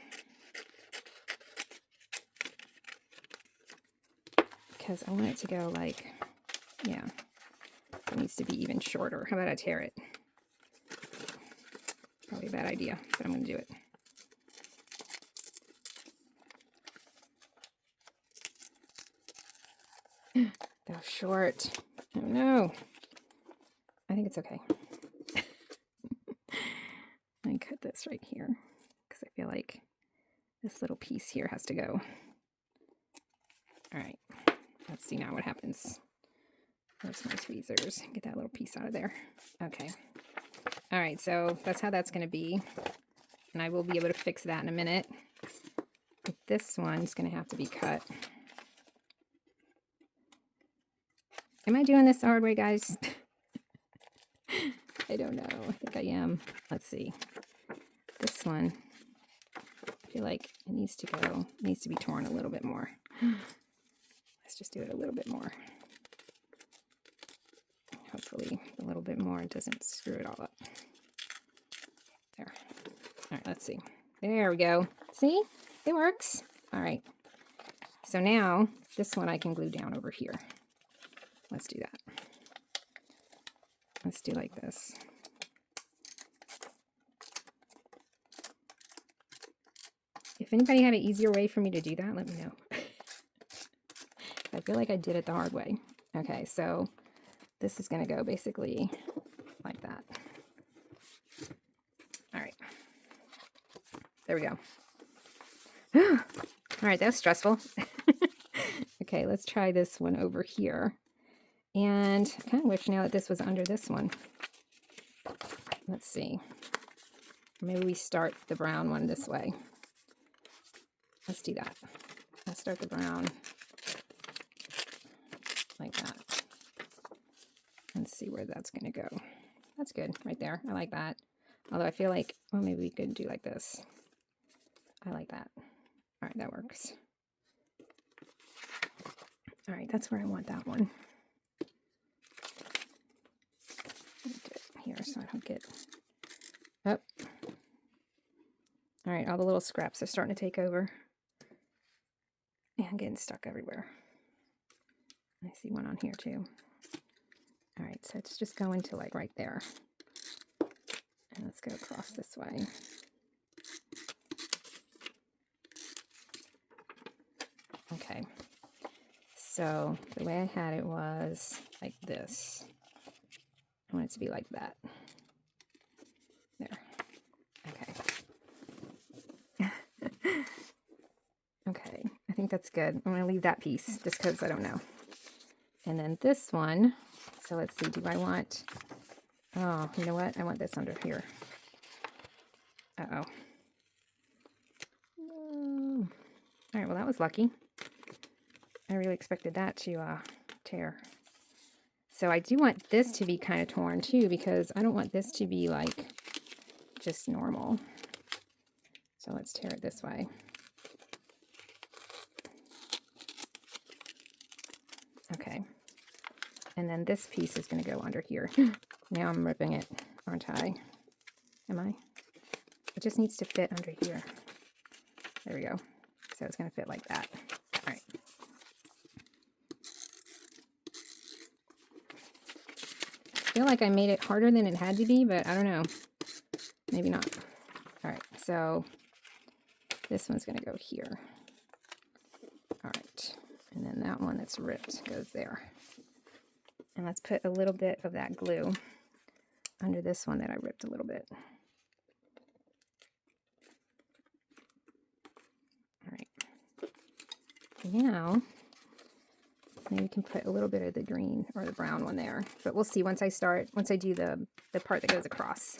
Because I want it to go like, yeah. It needs to be even shorter. How about I tear it? Probably a bad idea, but I'm going to do it. They're short. Oh no. I think it's okay. Let me cut this right here because I feel like this little piece here has to go. All right. Let's see now what happens. Where's my tweezers? Get that little piece out of there. Okay. All right, so that's how that's going to be. And I will be able to fix that in a minute. But this one's going to have to be cut. Am I doing this the hard way, guys? I don't know. I think I am. Let's see. This one, I feel like it needs to go, it needs to be torn a little bit more. Let's just do it a little bit more. Hopefully a little bit more doesn't screw it all up. There. All right, let's see. There we go. See? It works. All right. So now this one I can glue down over here. Let's do that. Let's do like this. If anybody had an easier way for me to do that, let me know. I feel like I did it the hard way. Okay, so this is going to go basically like that. All right. There we go. All right, that was stressful. Okay, let's try this one over here. And I kind of wish now that this was under this one. Let's see. Maybe we start the brown one this way. Let's do that. Let's start the brown like that. And see where that's going to go. That's good right there. I like that. Although I feel like, well, maybe we could do like this. I like that. All right, that works. All right, that's where I want that one. Put it here so I don't get up. All right, all the little scraps are starting to take over. And getting stuck everywhere. I see one on here too. All right, so it's just going to like right there. And let's go across this way. Okay, so the way I had it was like this. I want it to be like that. There. Okay. Okay, I think that's good. I'm going to leave that piece just because I don't know. And then this one, so let's see, do I want, oh, you know what? I want this under here. Uh-oh. All right, well, that was lucky. I really expected that to tear. So I do want this to be kind of torn too, because I don't want this to be like just normal. So let's tear it this way. Okay. And then this piece is going to go under here. Now I'm ripping it, aren't I? Am I? It just needs to fit under here. There we go. So it's going to fit like that. All right. I feel like I made it harder than it had to be, but I don't know. Maybe not. All right. So this one's going to go here. All right. And then that one that's ripped goes there. And let's put a little bit of that glue under this one that I ripped a little bit. All right. Now, maybe we can put a little bit of the green or the brown one there. But we'll see once I do the part that goes across.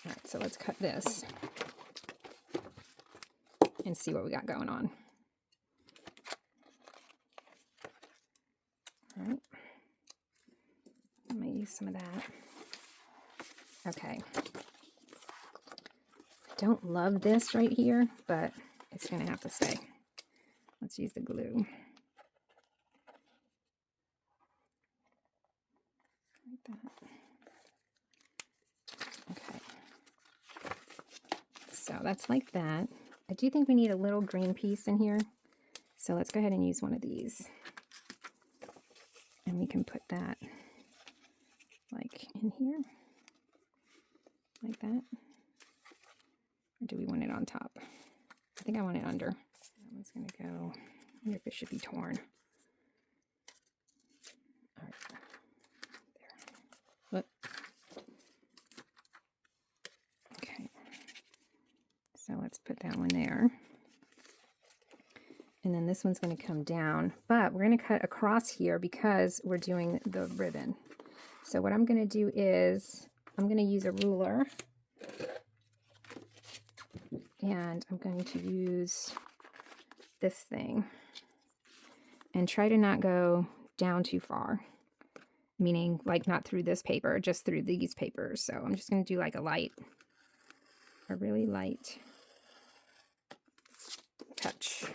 All right, so let's cut this and see what we got going on. All right. I'm going to use some of that. Okay. I don't love this right here, but it's going to have to stay. Let's use the glue. Like that. Okay. So that's like that. I do think we need a little green piece in here. So let's go ahead and use one of these. And we can put that in here, like that. Or do we want it on top? I think I want it under. That one's going to go, I wonder if it should be torn. All right, there. Look. Okay, so let's put that one there. And then this one's going to come down, but we're going to cut across here because we're doing the ribbon. So what I'm going to do is I'm going to use a ruler, and I'm going to use this thing and try to not go down too far, meaning like not through this paper, just through these papers. So I'm just going to do like a really light touch,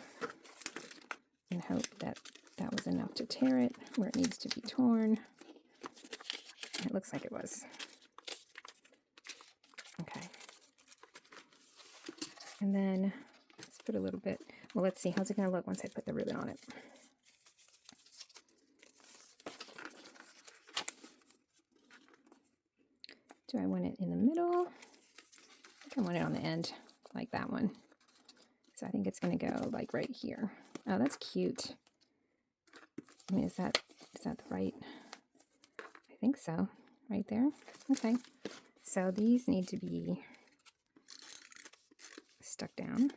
and hope that that was enough to tear it where it needs to be torn. It looks like it was. Okay. And then let's put a little bit, well, let's see, how's it going to look once I put the ribbon on it? Do I want it in the middle? I think I want it on the end, like that one. So I think it's going to go like right here. Oh, that's cute. I mean, is that the right? I think so. Right there. Okay. So these need to be stuck down.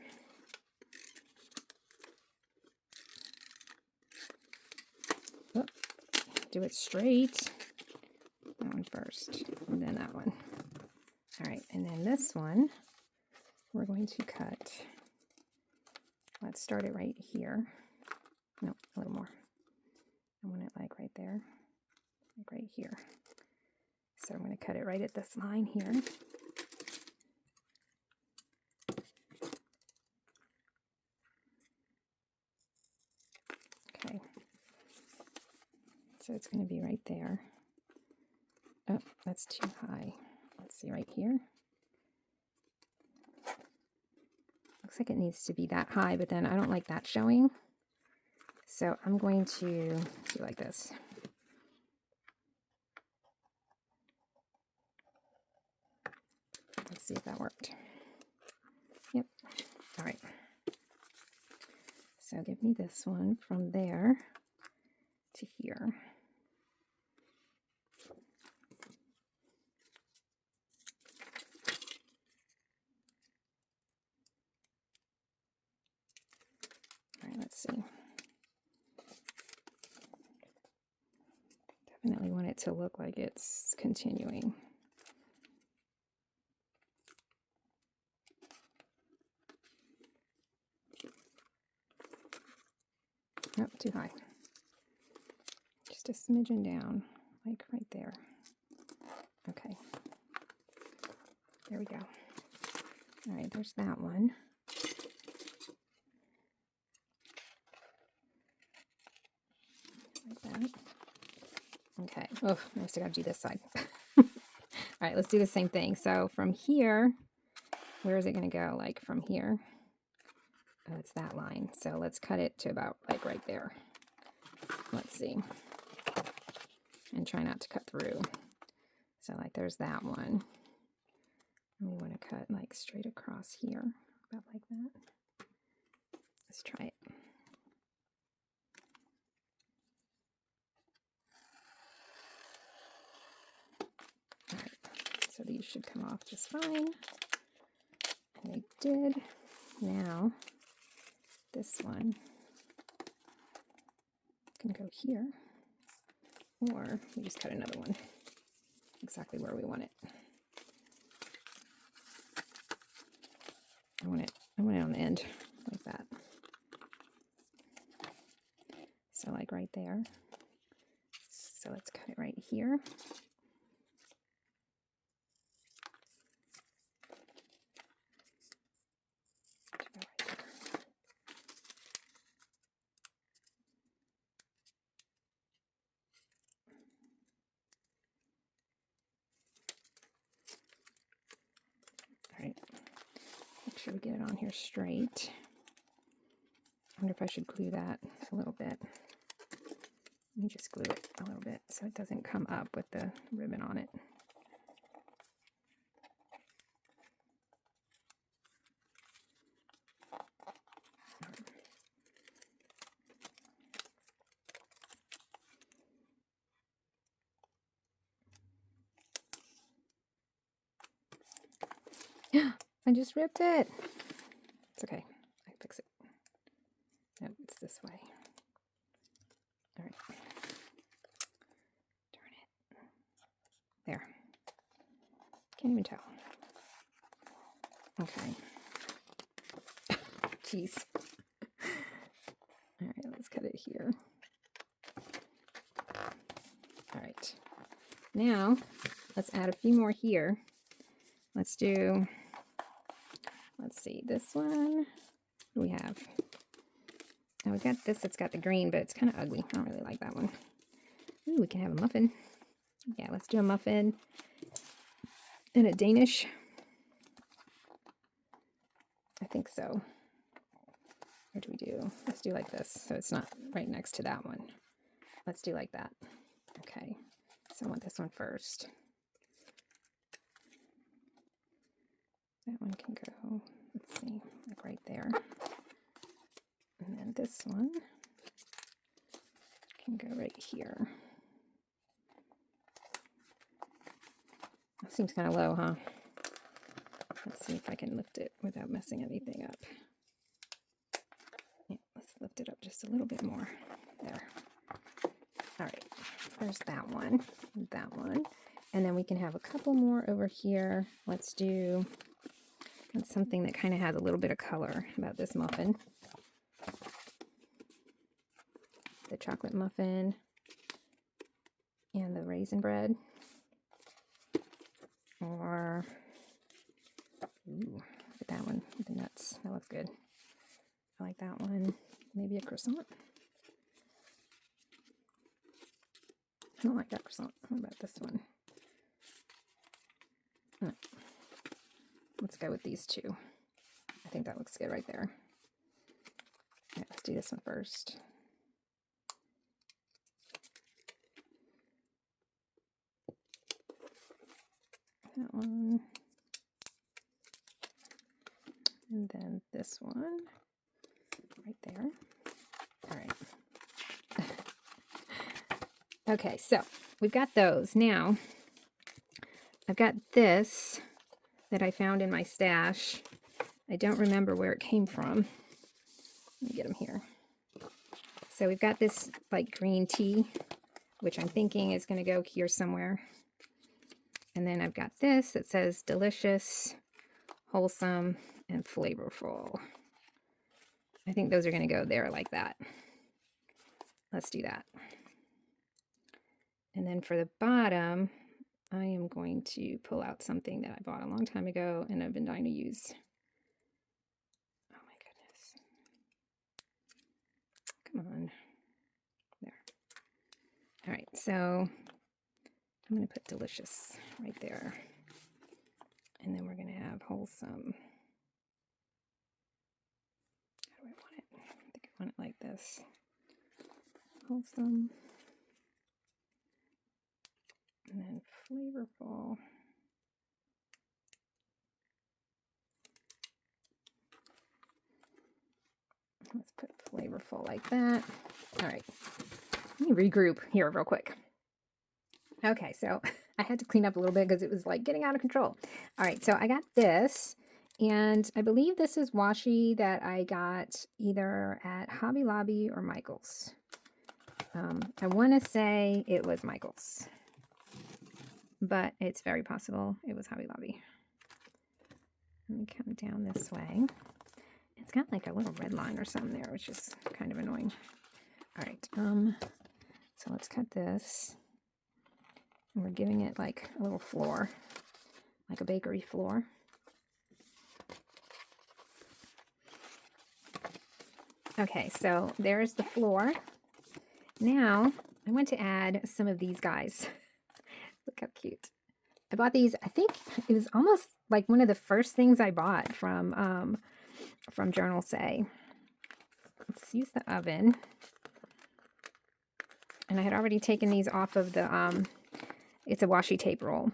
Oh, do it straight. That one first, and then that one. All right, and then this one, we're going to cut. Let's start it right here. No, a little more. I want it like right there, like right here. So I'm going to cut it right at this line here. Okay. So it's going to be right there. Oh, that's too high. Let's see right here. Looks like it needs to be that high, but then I don't like that showing. So I'm going to do like this. Let's see if that worked. Yep. All right. So give me this one from there to here. All right, let's see. Definitely want it to look like it's continuing. Nope, too high. Just a smidgen down, like right there. Okay. There we go. All right, there's that one. Like that. Okay. Oh, I still got to do this side. All right, let's do the same thing. So from here, where is it going to go? Like from here? Oh, it's that line. So let's cut it to about like right there. Let's see. And try not to cut through. So like there's that one. And we want to cut like straight across here, about like that. Let's try it. All right, so these should come off just fine. And they did. Now, this one can go here, or we just cut another one exactly where we want it. I want it on the end like that. So like right there. So let's cut it right here. All right. Make sure we get it on here straight. I wonder if I should glue that a little bit. Let me just glue it a little bit so it doesn't come up with the ribbon on it. I just ripped it. It's okay. I fix it. Nope, it's this way. All right. Darn it. There. Can't even tell. Okay. Jeez. All right, let's cut it here. All right. Now, let's add a few more here. Let's see, this one. What do we have? Now we got this, it's got the green, but it's kind of ugly. I don't really like that one. Ooh, we can have a muffin. Yeah, let's do a muffin and a Danish. I think so. What do we do? Let's do like this, so it's not right next to that one. Let's do like that. Okay, so I want this one first. That one can go, let's see, like right there. And then this one can go right here. That seems kind of low, huh? Let's see if I can lift it without messing anything up. Yeah, let's lift it up just a little bit more. There. All right, there's that one, and then we can have a couple more over here. Let's do something that kind of has a little bit of color about this muffin. The chocolate muffin and the raisin bread. Or, ooh, look at that one with the nuts. That looks good. I like that one. Maybe a croissant. I don't like that croissant. What about this one? No. Let's go with these two. I think that looks good right there. All right, let's do this one first. That one. And then this one right there. All right. Okay, so we've got those. Now, I've got this that I found in my stash. I don't remember where it came from. Let me get them here. So we've got this like green tea, which I'm thinking is going to go here somewhere. And then I've got this that says delicious, wholesome, and flavorful. I think those are going to go there like that. Let's do that. And then for the bottom, I am going to pull out something that I bought a long time ago and I've been dying to use. Oh my goodness. Come on. There. All right, so I'm going to put delicious right there. And then we're going to have wholesome. How do I want it? I think I want it like this. Wholesome. And then flavorful. Let's put flavorful like that. All right. Let me regroup here real quick. Okay, so I had to clean up a little bit because it was like getting out of control. All right, so I got this, and I believe this is washi that I got either at Hobby Lobby or Michael's. I want to say it was Michael's, but it's very possible it was Hobby Lobby. Let me come down this way. It's got like a little red line or something there, which is kind of annoying. All right, so let's cut this. And we're giving it like a little floor, like a bakery floor. Okay, so there's the floor. Now, I want to add some of these guys. Look how cute. I bought these, I think it was almost like one of the first things I bought from JournalSay. Let's use the oven. And I had already taken these off of the, it's a washi tape roll.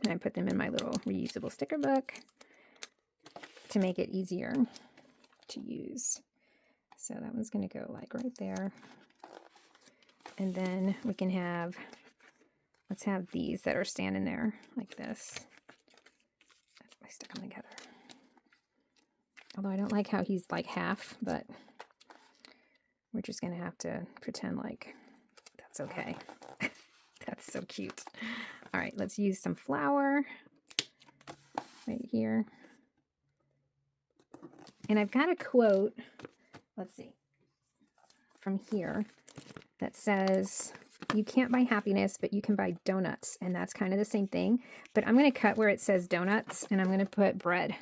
And I put them in my little reusable sticker book to make it easier to use. So that one's going to go like right there. And then we can have, let's have these that are standing there like this. My come together. Although I don't like how he's like half, but we're just going to have to pretend like that's okay. That's so cute. All right, let's use some flour right here. And I've got a quote, let's see, from here that says, you can't buy happiness, but you can buy donuts. And that's kind of the same thing. But I'm going to cut where it says donuts, and I'm going to put bread.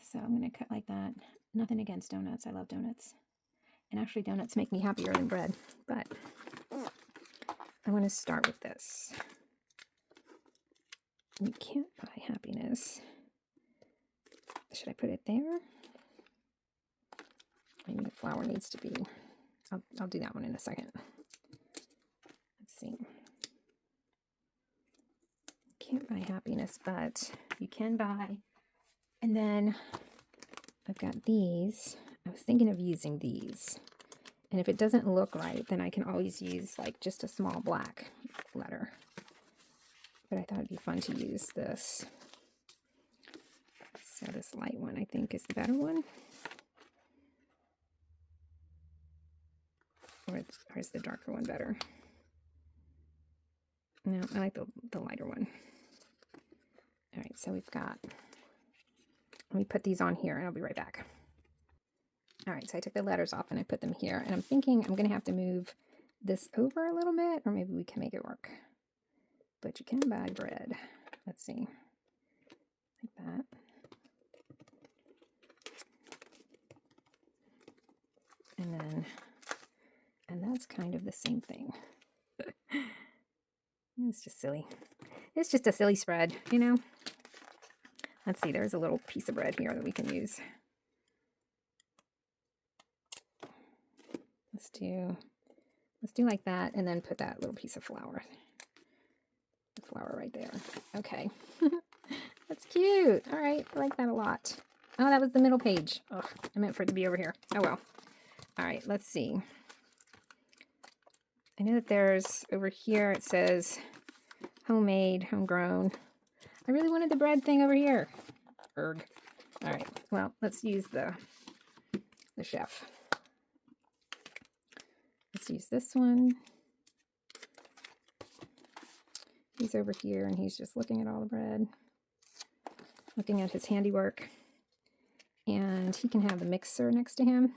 So I'm going to cut like that. Nothing against donuts. I love donuts. And actually, donuts make me happier than bread. But I want to start with this. You can't buy happiness. Should I put it there? Maybe the flour needs to be... I'll do that one in a second. Let's see. Can't buy happiness, but you can buy... And then I've got these. I was thinking of using these. And if it doesn't look right, then I can always use like just a small black letter. But I thought it'd be fun to use this. So this light one I think is the better one. Or is the darker one better? No, I like the lighter one. All right, so we've got... Let me put these on here and I'll be right back. All right, so I took the letters off and I put them here. And I'm thinking I'm going to have to move this over a little bit, or maybe we can make it work. But you can buy bread. Let's see. Like that. And then, and that's kind of the same thing. It's just silly. It's just a silly spread, you know? Let's see, there's a little piece of bread here that we can use. Let's do like that, and then put that little piece of flour. The flour right there. Okay. That's cute. All right, I like that a lot. Oh, that was the middle page. Oh, I meant for it to be over here. Oh, well. All right, let's see. I know that there's, over here it says homemade, homegrown. I really wanted the bread thing over here. Erg. All right, well, let's use the chef. Let's use this one. He's over here and he's just looking at all the bread, looking at his handiwork. And he can have the mixer next to him.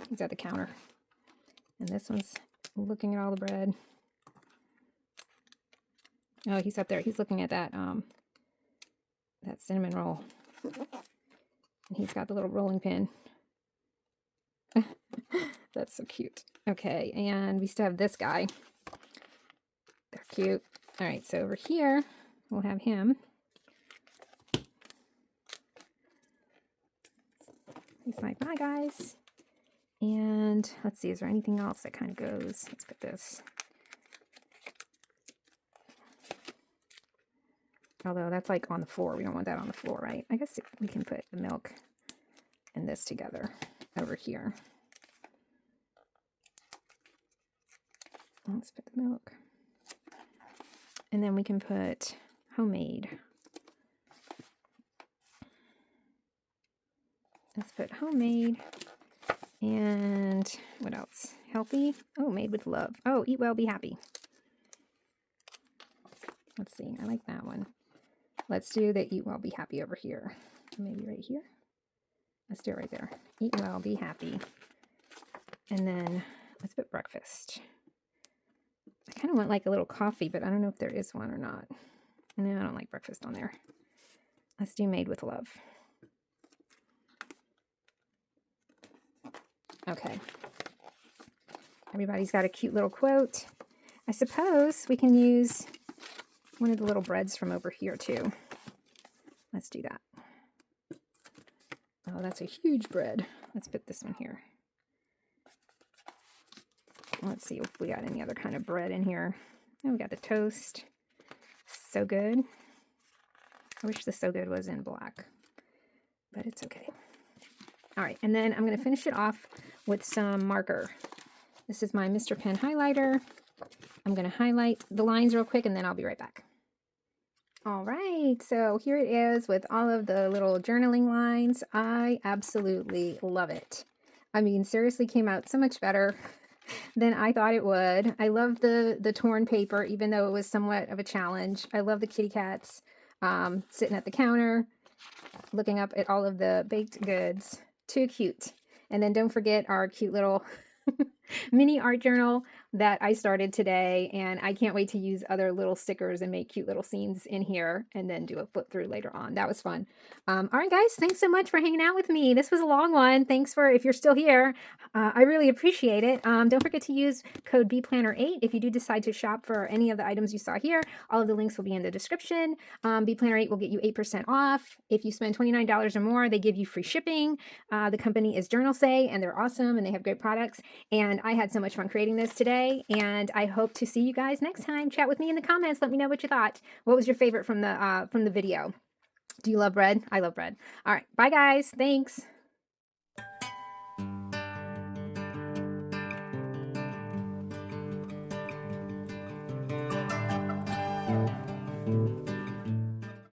He's at the counter. And this one's looking at all the bread. Oh, he's up there. He's looking at that that cinnamon roll. And he's got the little rolling pin. That's so cute. Okay, and we still have this guy. They're cute. All right, so over here, we'll have him. He's like, bye, guys. And let's see, is there anything else that kind of goes? Let's put this. Although that's like on the floor. We don't want that on the floor, right? I guess we can put the milk and this together over here. Let's put the milk. And then we can put homemade. Let's put homemade. And what else? Healthy. Oh, made with love. Oh, eat well, be happy. Let's see. I like that one. Let's do the eat well, be happy over here. Maybe right here. Let's do it right there. Eat well, be happy. And then let's put breakfast. I kind of want like a little coffee, but I don't know if there is one or not. No, I don't like breakfast on there. Let's do made with love. Okay. Everybody's got a cute little quote. I suppose we can use one of the little breads from over here too. Let's do that. Oh, that's a huge bread. Let's put this one here. Let's see if we got any other kind of bread in here. Oh, we got the toast. So good. I wish the so good was in black, but it's okay. All right, and then I'm going to finish it off with some marker. This is my Mr. Pen highlighter, I'm going to highlight the lines real quick and then I'll be right back. All right, so here it is with all of the little journaling lines. I absolutely love it. I mean, seriously came out so much better than I thought it would. I love the torn paper, even though it was somewhat of a challenge. I love the kitty cats sitting at the counter, looking up at all of the baked goods. Too cute. And then don't forget our cute little mini art journal that I started today, and I can't wait to use other little stickers and make cute little scenes in here and then do a flip through later on. That was fun. All right, guys, thanks so much for hanging out with me. This was a long one. Thanks for, if you're still here, I really appreciate it. Don't forget to use code BPlanner8 if you do decide to shop for any of the items you saw here. All of the links will be in the description. BPlanner8 will get you 8% off. If you spend $29 or more, they give you free shipping. The company is JournalSay, and they're awesome, and they have great products. And I had so much fun creating this today, and I hope to see you guys next time. Chat with me in the comments. Let me know what you thought. What was your favorite from the video? Do you love bread? I love bread. All right. Bye, guys. Thanks.